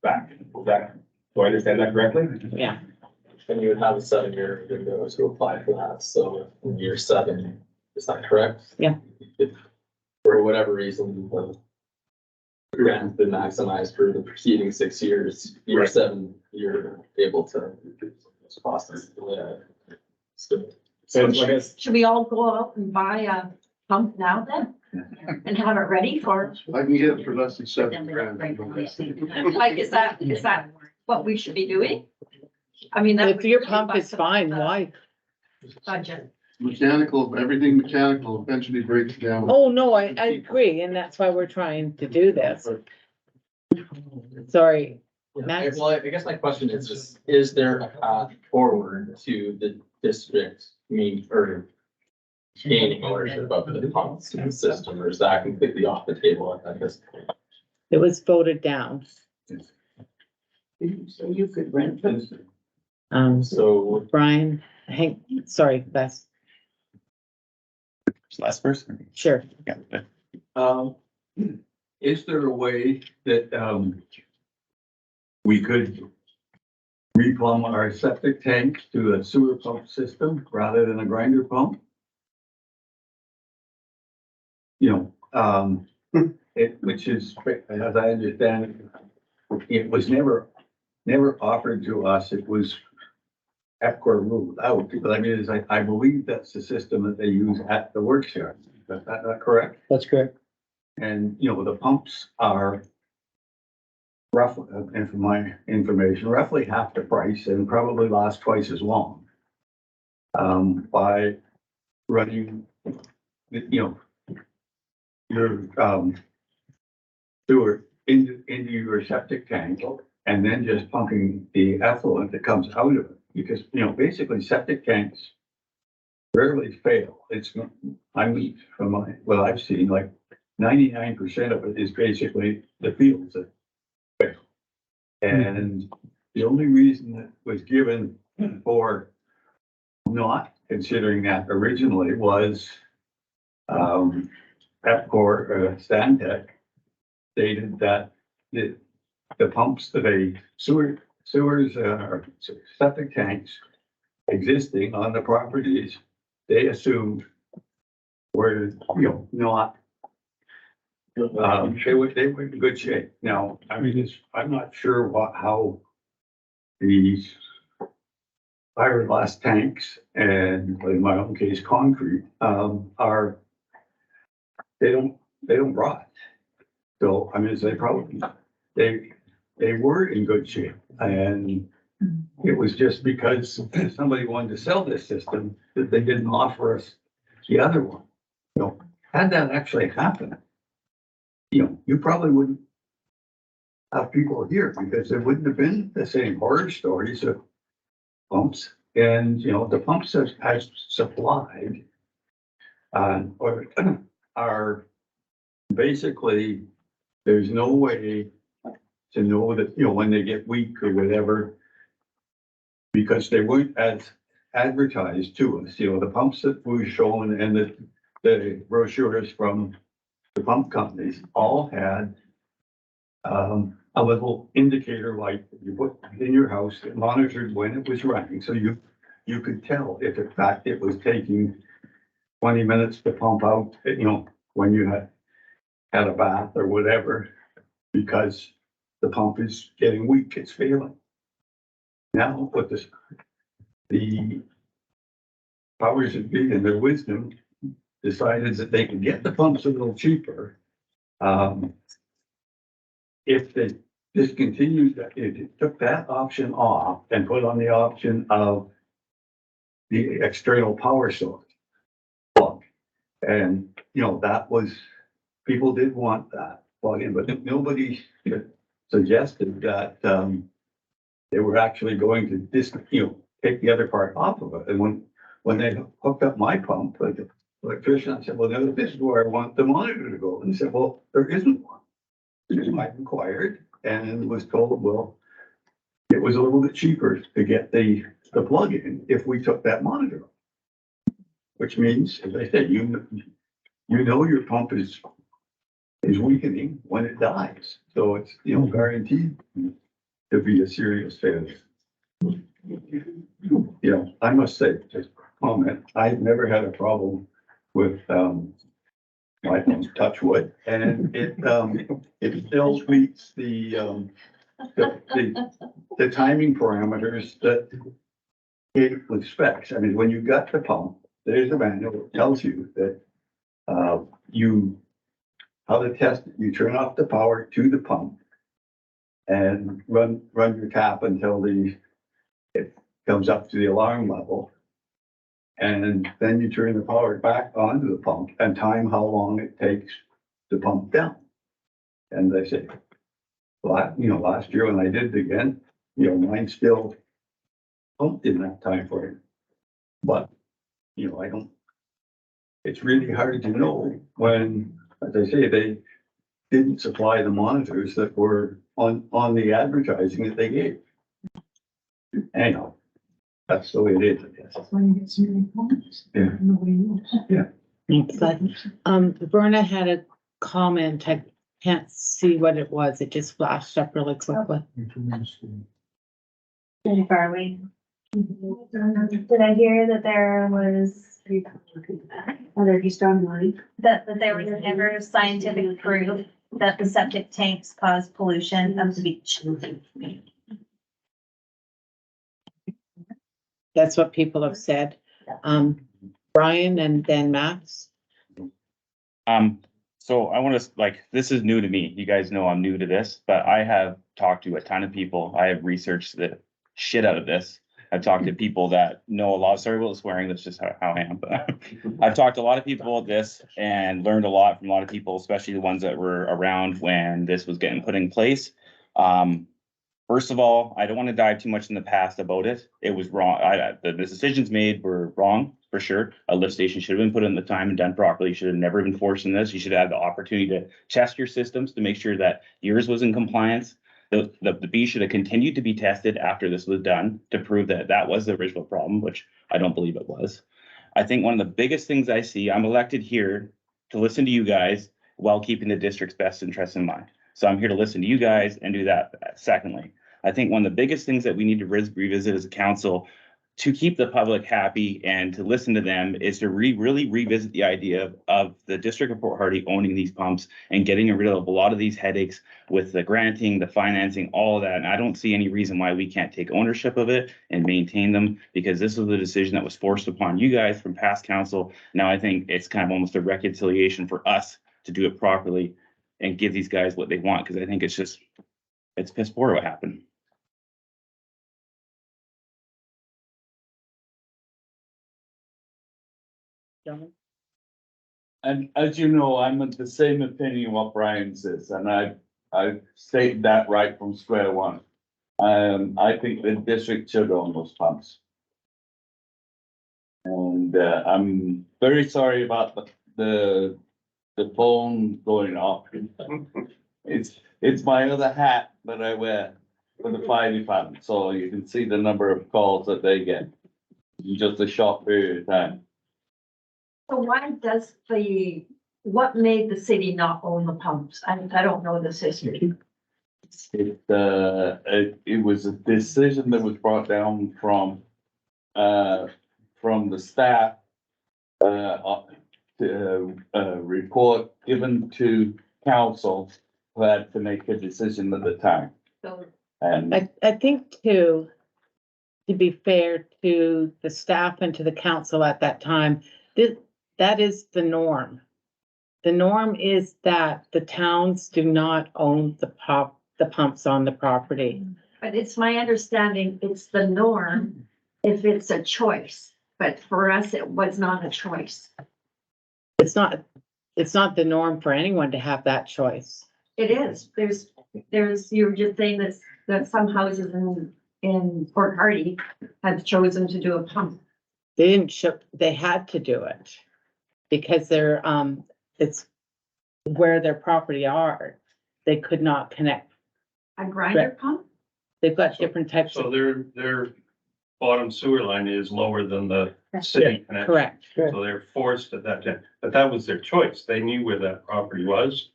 back. Do I understand that correctly? Yeah. And you would have a 7-year window to apply for that, so in year 7, is that correct? Yeah. If for whatever reason, the grant's been maximized for the preceding 6 years, year Right. 7, you're able to those costs. So should we all go out and buy a pump now then? And have it ready for, I can get it for less than 7 grand. like, is that what we should be doing? I mean, that. If your pump is fine, why? Budget. Mechanical, everything mechanical eventually breaks down. Oh, no, I agree, and that's why we're trying to do this. Sorry. Max? Well, I guess my question is just, is there a path forward to the district or gaining ownership of the pump system, or is that completely off the table at this point? It was voted down. So you could rent them. So Brian, Hank, sorry, Bess. Last person? Sure. Yeah. Is there a way that, we could replumb our septic tanks to a sewer pump system rather than a grinder pump? You know, which is, as I understand, it was never offered to us. It was EPCOR ruled out, but I mean, I believe that's the system that they use at the workshop. Is that not correct? That's correct. And, you know, the pumps are roughly, and from my information, roughly half the price and probably last twice as long. By running, you know, your, sewer into your septic tank and then just pumping the effluent that comes out of it. Because, you know, basically septic tanks rarely fail. It's, I mean, from what I've seen, like 99% of it is basically the fields that fail. And the only reason that was given for not considering that originally was EPCOR, Stantec stated that the pumps that sewers or septic tanks existing on the properties, they assumed were, you know, not, they were in good shape. Now, I mean, I'm not sure how these fiberglass tanks and in my own case, concrete, they don't rot. So, I mean, they probably, they were in good shape, and it was just because somebody wanted to sell this system that they didn't offer us the other one. You know, had that actually happened, you know, you probably wouldn't have people here because there wouldn't have been the same horror stories of pumps. And, you know, the pumps as supplied or are basically, there's no way to know that, you know, when they get weak or whatever, because they weren't as advertised to us. You know, the pumps that were shown and the brochures from the pump companies all had a little indicator light that you put in your house that monitored when it was running. So you could tell if in fact it was taking 20 minutes to pump out, you know, when you had a bath or whatever, because the pump is getting weak, it's failing. Now, with this, the powers that be in their wisdom decided that they could get the pumps a little cheaper. If they discontinued that, if it took that option off and put on the option of the external power source plug. And, you know, that was, people did want that plug in, but nobody suggested that they were actually going to take the other part off of it. And when they hooked up my pump, like the electrician, I said, well, no, this is where I want the monitor to go. And he said, well, there isn't one. I inquired and was told, well, it was a little bit cheaper to get the plug in if we took that monitor off. Which means, as I said, you know your pump is weakening when it dies. So it's, you know, guaranteed to be a serious failure. You know, I must say, just comment, I've never had a problem with my touch wood, and it still meets the timing parameters that came with specs. I mean, when you got the pump, there's a manual that tells you that how to test it. You turn off the power to the pump and run your tap until it comes up to the alarm level. And then you turn the power back onto the pump and time how long it takes to pump down. And they say, well, you know, last year when I did it again, you know, mine still pumped in that time frame. But, you know, it's really hard to know when, as I say, they didn't supply the monitors that were on the advertising that they gave. Anyhow, that's the way it is, I guess. That's why you get so many comments. Yeah. Nobody knows. Yeah. Next slide. Verna had a comment. I can't see what it was. It just flashed up really quickly. Jennifer, are we? Did I hear that there was? Other you strong line? That there was never scientific proof that the septic tanks cause pollution of the beach. That's what people have said. Brian and then Max. So I want to, this is new to me. You guys know I'm new to this, but I have talked to a ton of people. I have researched the shit out of this. I've talked to people that know a lot. Sorry about the swearing. That's just how I am. But I've talked to a lot of people about this and learned a lot from a lot of people, especially the ones that were around when this was getting put in place. First of all, I don't want to dive too much in the past about it. It was wrong. The decisions made were wrong for sure. A lift station should have been put in the time and done properly. You should have never been forced in this. You should have had the opportunity to test your systems to make sure that yours was in compliance. The B should have continued to be tested after this was done to prove that that was the original problem, which I don't believe it was. I think one of the biggest things I see, I'm elected here to listen to you guys while keeping the district's best interests in mind. So I'm here to listen to you guys and do that. Secondly, I think one of the biggest things that we need to revisit as a council to keep the public happy and to listen to them is to really revisit the idea of the district of Port Hardy owning these pumps and getting rid of a lot of these headaches with the granting, the financing, all of that. And I don't see any reason why we can't take ownership of it and maintain them, because this was a decision that was forced upon you guys from past council. Now I think it's kind of almost a reconciliation for us to do it properly and give these guys what they want, because I think it's piss poor what happened. And as you know, I'm of the same opinion what Brian says, and I stated that right from square one. I think the district should own those pumps. And, I'm very sorry about the phone going off. It's my other hat that I wear for the fire department, so you can see the number of calls that they get in just a short period of time. So why does what made the city not own the pumps? I don't know this history. It was a decision that was brought down from the staff, report given to council, who had to make a decision at the time. So And I think too, to be fair to the staff and to the council at that time, that is the norm. The norm is that the towns do not own the pumps on the property. but it's my understanding, it's the norm if it's a choice, but for us, it was not a choice. It's not the norm for anyone to have that choice. It is, you were just saying that some houses in Port Hardy have chosen to do a pump. They had to do it because it's where their property are. They could not connect. A grinder pump? They've got different types So of. their bottom sewer line is lower than the city connection. Correct. So they're forced at that time, but that was their choice. They knew where that property was.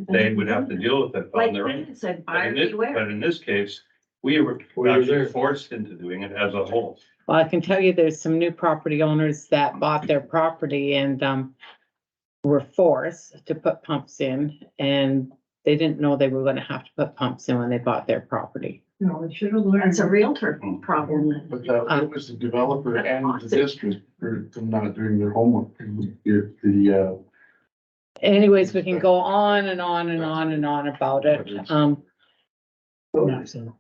They would have to deal with it Like on their own. Brandon said, But buyer beware. but in this case, we were actually forced into doing it as a whole. Well, I can tell you there's some new property owners that bought their property and were forced to put pumps in, and they didn't know they were gonna have to put pumps in when they bought their property. No, it should have learned. It's a realtor problem. But it was the developer and the district for not doing their homework. Anyways, we can go on and on and on and on about it. I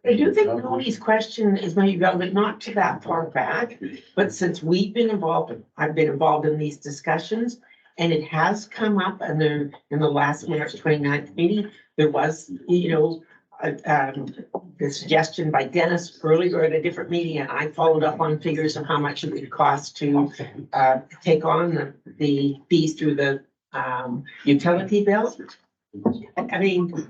do think Tony's question is maybe relevant, not to that far back, but since we've been involved, I've been involved in these discussions. And it has come up and then in the last March 29th meeting, there was, the suggestion by Dennis earlier at a different meeting, and I followed up on figures of how much it would cost to take on the fees through the utility bill. I mean,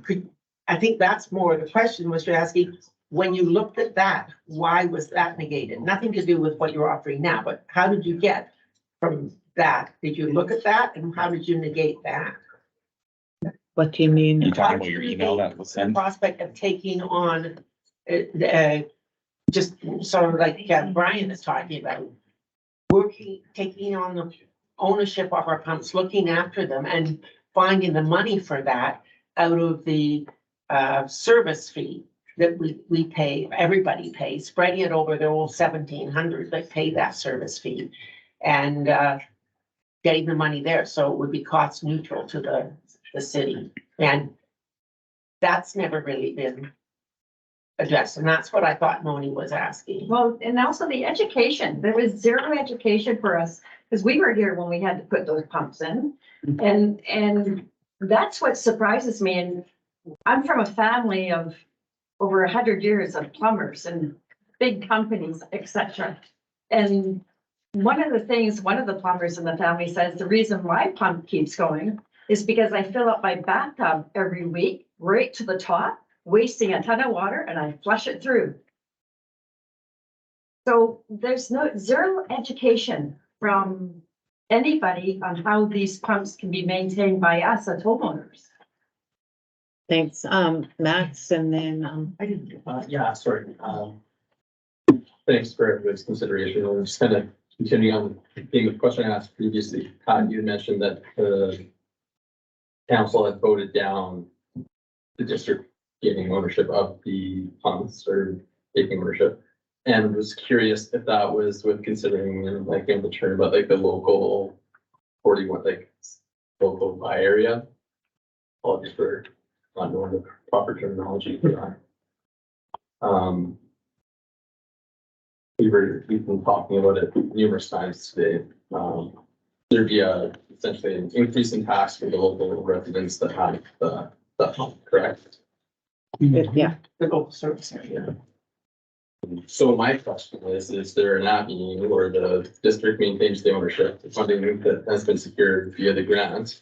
I think that's more the question was you're asking, when you looked at that, why was that negated? Nothing to do with what you're offering now, but how did you get from that? Did you look at that and how did you negate that? What do you mean? You talking about your email that was The sent? prospect of taking on, just sort of like Brian is talking about, taking on the ownership of our pumps, looking after them and finding the money for that out of the service fee that we pay, everybody pays, spreading it over the whole 1,700 that pay that service fee. And getting the money there, so it would be cost neutral to the city. And that's never really been addressed, and that's what I thought Moni was asking. Well, and also the education, there was zero education for us, because we were here when we had to put those pumps in. And that's what surprises me, and I'm from a family of over 100 years of plumbers and big companies, etc. And one of the plumbers in the family says, the reason my pump keeps going is because I fill up my bathtub every week, right to the top, wasting a ton of water, and I flush it through. So there's zero education from anybody on how these pumps can be maintained by us as homeowners. Thanks, Max, and then, Yeah, sorry. thanks for this consideration. I'm just kind of continuing on the question I asked previously. Pat, you mentioned that the council had voted down the district gaining ownership of the pumps or taking ownership. And was curious if that was with considering, like, in the term about like the local 41, like local by area. Apologies for not knowing the proper terminology for that. We've been talking about it numerous times today. There'd be essentially an increase in tax for the local residents that have the pump, correct? Yeah. The local service area. So my question is there an avenue where the district maintains the ownership, the funding that has been secured via the grant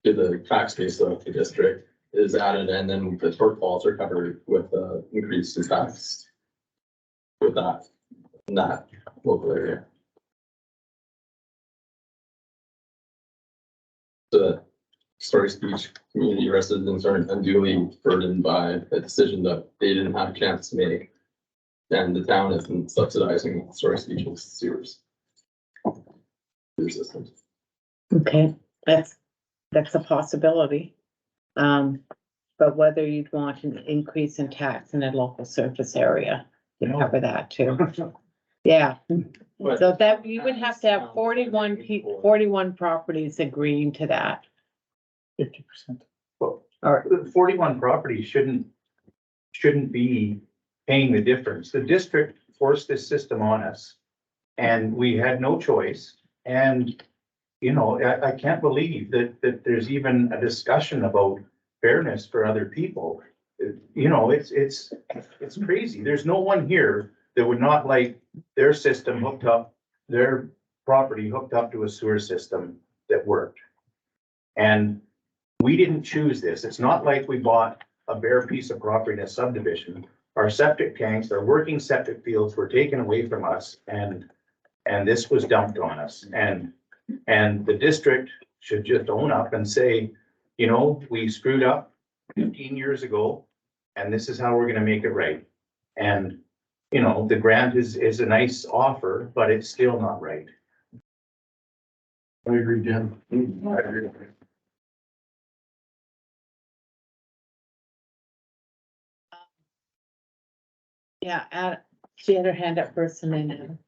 to the tax base of the district is added, and then the shortfalls are covered with increase in tax with that in that local area? The Story Speech community residents aren't unduly burdened by a decision that they didn't have a chance to make. And the town isn't subsidizing Story Speech's sewers. Sewer systems. Okay, that's a possibility. But whether you'd want an increase in tax in a local surface area, you cover that too. Yeah, so that you would have to have 41 properties agreeing to that. 50%. Or The 41 properties shouldn't be paying the difference. The district forced this system on us and we had no choice. And, you know, I can't believe that there's even a discussion about fairness for other people. You know, it's crazy. There's no one here that would not like their system hooked up, their property hooked up to a sewer system that worked. And we didn't choose this. It's not like we bought a bare piece of property in a subdivision. Our septic tanks, our working septic fields were taken away from us and this was dumped on us. And the district should just own up and say, you know, we screwed up 15 years ago and this is how we're gonna make it right. And, you know, the grant is a nice offer, but it's still not right. I agree, Jim. I agree. yeah, she had her hand up first and then.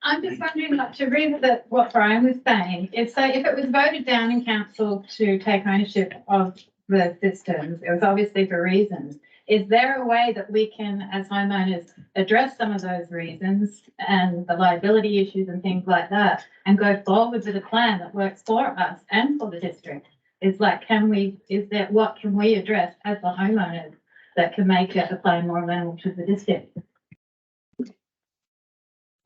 I'm just wondering, like, to revisit what Brian was saying, if it was voted down in council to take ownership of the systems, it was obviously for reasons. Is there a way that we can, as homeowners, address some of those reasons and the liability issues and things like that, and go forward with a plan that works for us and for the district? It's like, what can we address as the homeowners that can make it a plan more amenable to the district?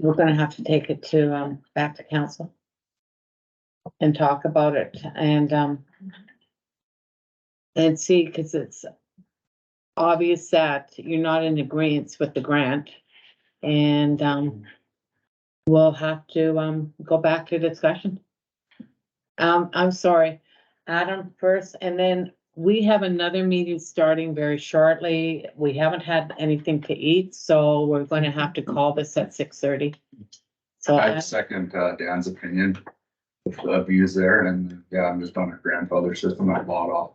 We're gonna have to take it to, back to council and talk about it and see, because it's obvious that you're not in agreement with the grant. And, we'll have to, go back to discussion. I'm sorry, Adam first, and then we have another meeting starting very shortly. We haven't had anything to eat, so we're going to have to call this at 6:30. So I'd second Dan's opinion with the views there, and yeah, I'm just on a grandfather system. I bought off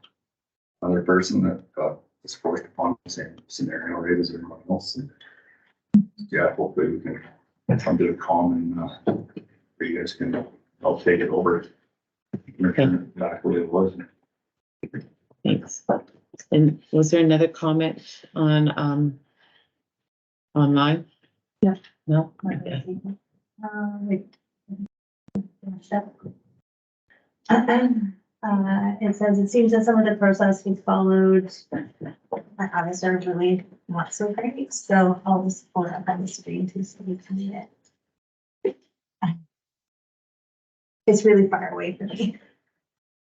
another person that was forced upon the same scenario rate as everyone else. And yeah, hopefully we can come to a common where you guys can help take it over. Return it back the way it was. Thanks. And was there another comment on, online? Yeah. No? Okay. It says, it seems that some of the process was followed. Obviously, really not so great, so I'll just pull it up on the screen too, so we can read it. It's really far away from me.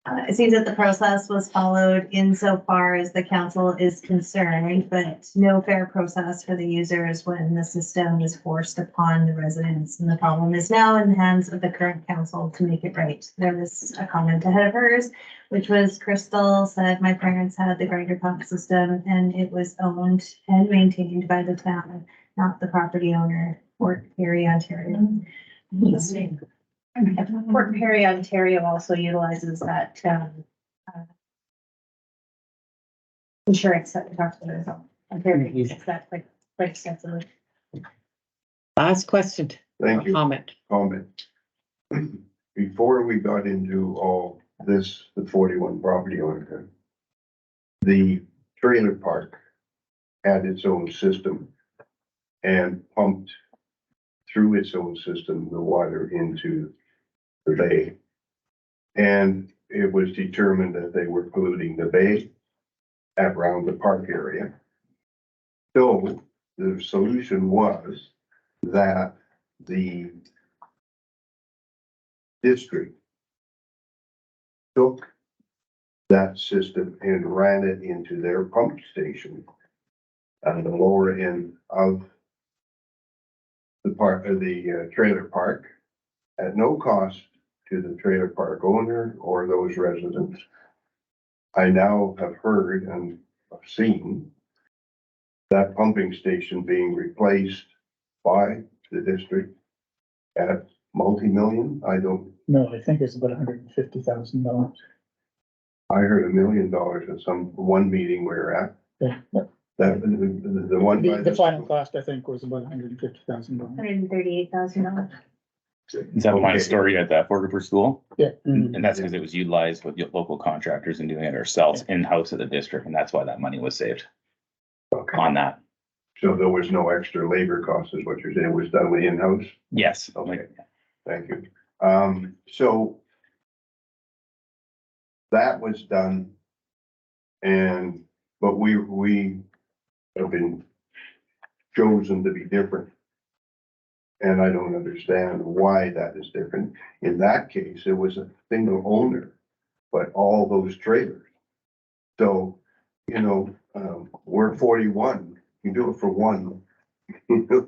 It seems that the process was followed insofar as the council is concerned, but no fair process for the users when the system is forced upon the residents. And the problem is now in the hands of the current council to make it right. There was a comment ahead of hers, which was Crystal said, my parents had the grinder pump system and it was owned and maintained by the town. not the property owner, Fort Perry, Ontario. Fort Perry, Ontario also utilizes that, insurance that we talked about as well. Ontario uses that quite extensively. Last question. Thank you. Comment. Before we got into all this, the 41 property owner, the trailer park had its own system and pumped through its own system the water into the bay. And it was determined that they were polluting the bay around the park area. So the solution was that the district took that system and ran it into their pump station on the lower end of the park, the trailer park, at no cost to the trailer park owner or those residents. I now have heard and seen that pumping station being replaced by the district at multi-million. I don't, No, I think it's about $150,000. I heard $1 million in one meeting we were at. Yeah, That, the one by the final cost, I think, was about $150,000. $138,000. Is that one story at that Fort River School? Yeah. And that's because it was utilized with local contractors and doing it ourselves in-house at the district, and that's why that money was saved on that. So there was no extra labor cost is what you're saying, it was done with in-house? Yes. Okay, thank you. So that was done. But we have been chosen to be different. And I don't understand why that is different. In that case, it was a single owner, but all those trailers. So, you know, we're 41, you do it for one.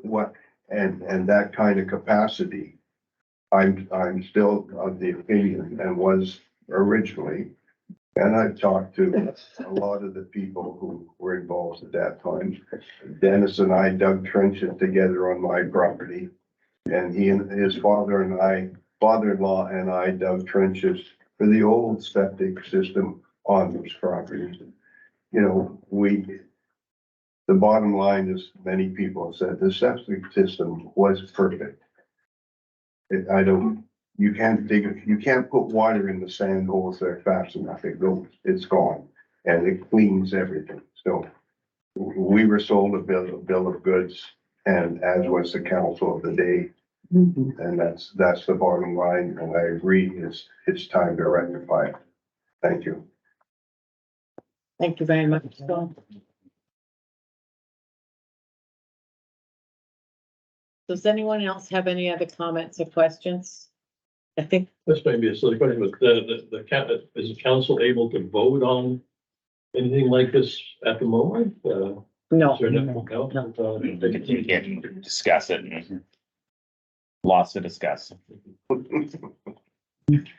What, and that kind of capacity, I'm still of the opinion and was originally, and I've talked to a lot of the people who were involved at that time. Dennis and I dug trenches together on my property, and he and his father-in-law and I dug trenches for the old septic system on those properties. You know, the bottom line is, many people have said the septic system was perfect. You can't put water in the sand holes there fast enough. It's gone, and it cleans everything. So we were sold a bill of goods, and as was the council of the day. And that's the bottom line, and I agree, it's time to rectify it. Thank you. Thank you very much, Scott. Does anyone else have any other comments or questions? I think. This may be a silly question, but is the council able to vote on anything like this at the moment? No. Is there no. You can discuss it and lots to discuss. Okay,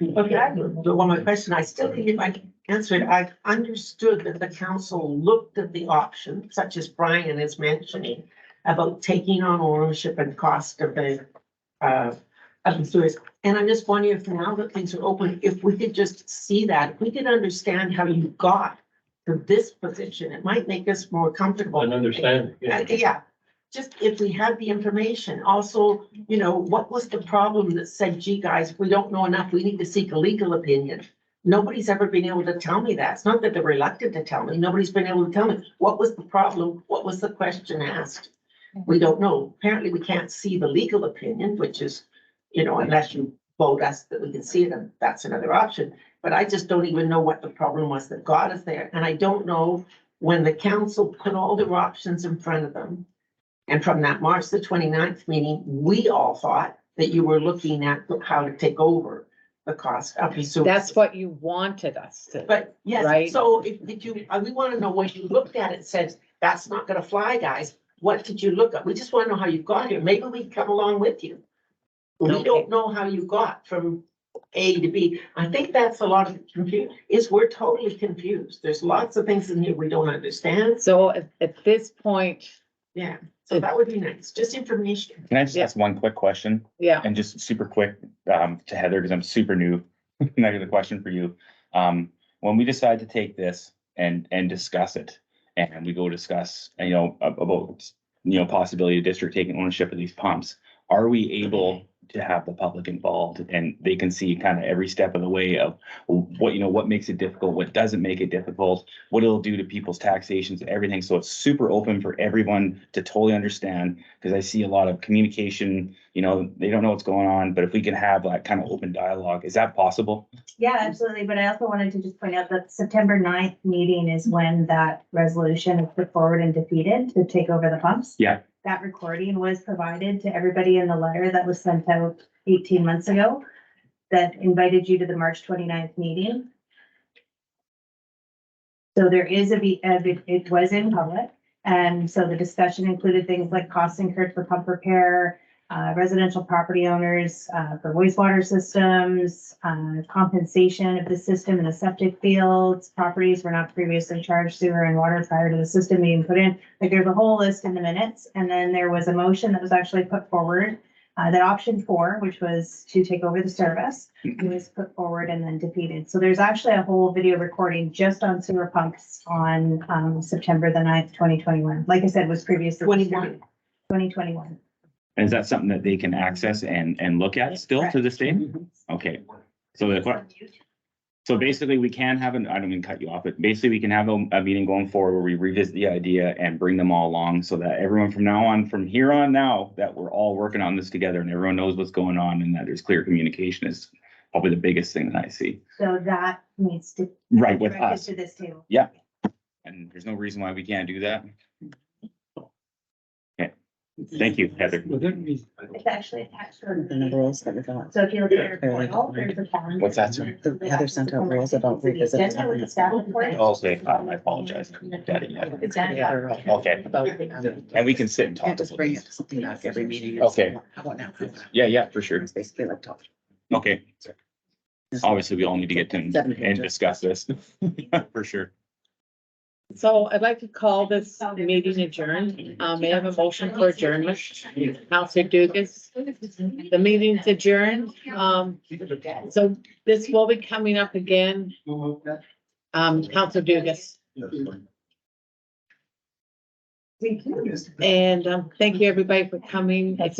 one more question. I still think if I can answer it, I've understood that the council looked at the option, such as Brian is mentioning, about taking on ownership and cost of the sewers. And I'm just wondering if now that things are open, if we could just see that, if we could understand how you got to this position, it might make us more comfortable. And understand, yeah. Yeah, just if we had the information. Also, you know, what was the problem that said, gee, guys, we don't know enough, we need to seek a legal opinion. Nobody's ever been able to tell me that. It's not that they're reluctant to tell me. Nobody's been able to tell me. What was the problem? What was the question asked? We don't know. Apparently, we can't see the legal opinion, which is, you know, unless you vote us that we can see it, and that's another option. But I just don't even know what the problem was that got us there. And I don't know, when the council put all their options in front of them, and from that March the 29th meeting, we all thought that you were looking at how to take over the cost of the sewer. That's what you wanted us to. But yes, right? so we want to know when you looked at it and said, that's not gonna fly, guys. What did you look at? We just want to know how you got here. Maybe we come along with you. We don't know how you got from A to B. I think that's a lot of confusion, is we're totally confused. There's lots of things in here we don't understand. So at this point. Yeah. So that would be nice, just information. Can I just ask one quick question? Yeah. And just super quick, to Heather, because I'm super new. And I got a question for you. When we decide to take this and discuss it, and we go discuss, about, possibility of district taking ownership of these pumps, are we able to have the public involved and they can see kind of every step of the way of what makes it difficult, what doesn't make it difficult, what it'll do to people's taxations, everything. So it's super open for everyone to totally understand, because I see a lot of communication, they don't know what's going on, but if we can have that kind of open dialogue, is that possible? Yeah, absolutely. But I also wanted to just point out that September 9th meeting is when that resolution is put forward and defeated to take over the pumps. Yeah. That recording was provided to everybody in the letter that was sent out 18 months ago that invited you to the March 29th meeting. So there is it was in public. And so the discussion included things like costs incurred for pump repair, residential property owners for wastewater systems, compensation of the system in the septic fields, properties were not previously charged sewer and water prior to the system being put in. Like there's a whole list in the minutes. And then there was a motion that was actually put forward that option 4, which was to take over the service, was put forward and then defeated. So there's actually a whole video recording just on sewer pumps on September the 9th, 2021. Like I said, was previously 2021. And is that something that they can access and look at still to this day? Okay, so basically we can have I don't mean to cut you off, but basically we can have a meeting going forward where we revisit the idea and bring them all along so that everyone from here on now, that we're all working on this together and everyone knows what's going on and that there's clear communication is probably the biggest thing that I see. So that needs to. Right, with directed us. To this table. Yeah, and there's no reason why we can't do that. Okay, thank you, Heather. It's actually attached to The rules that we got. So if you look at your portal, there's a calendar. What's that, sir? Heather sent out rules about revisiting. Agenda with the staff report. Okay, I apologize. It's that. Okay, and we can sit and talk. Can't just bring it to something back every meeting. Okay. How about now? Yeah, for sure. It's basically like talk. Okay. Obviously, we all need to get to and discuss this, for sure. So I'd like to call this meeting adjourned. May I have a motion for adjournment? Counselor Dugas, the meeting's adjourned. So this will be coming up again. Counselor Dugas. And thank you, everybody, for coming. It's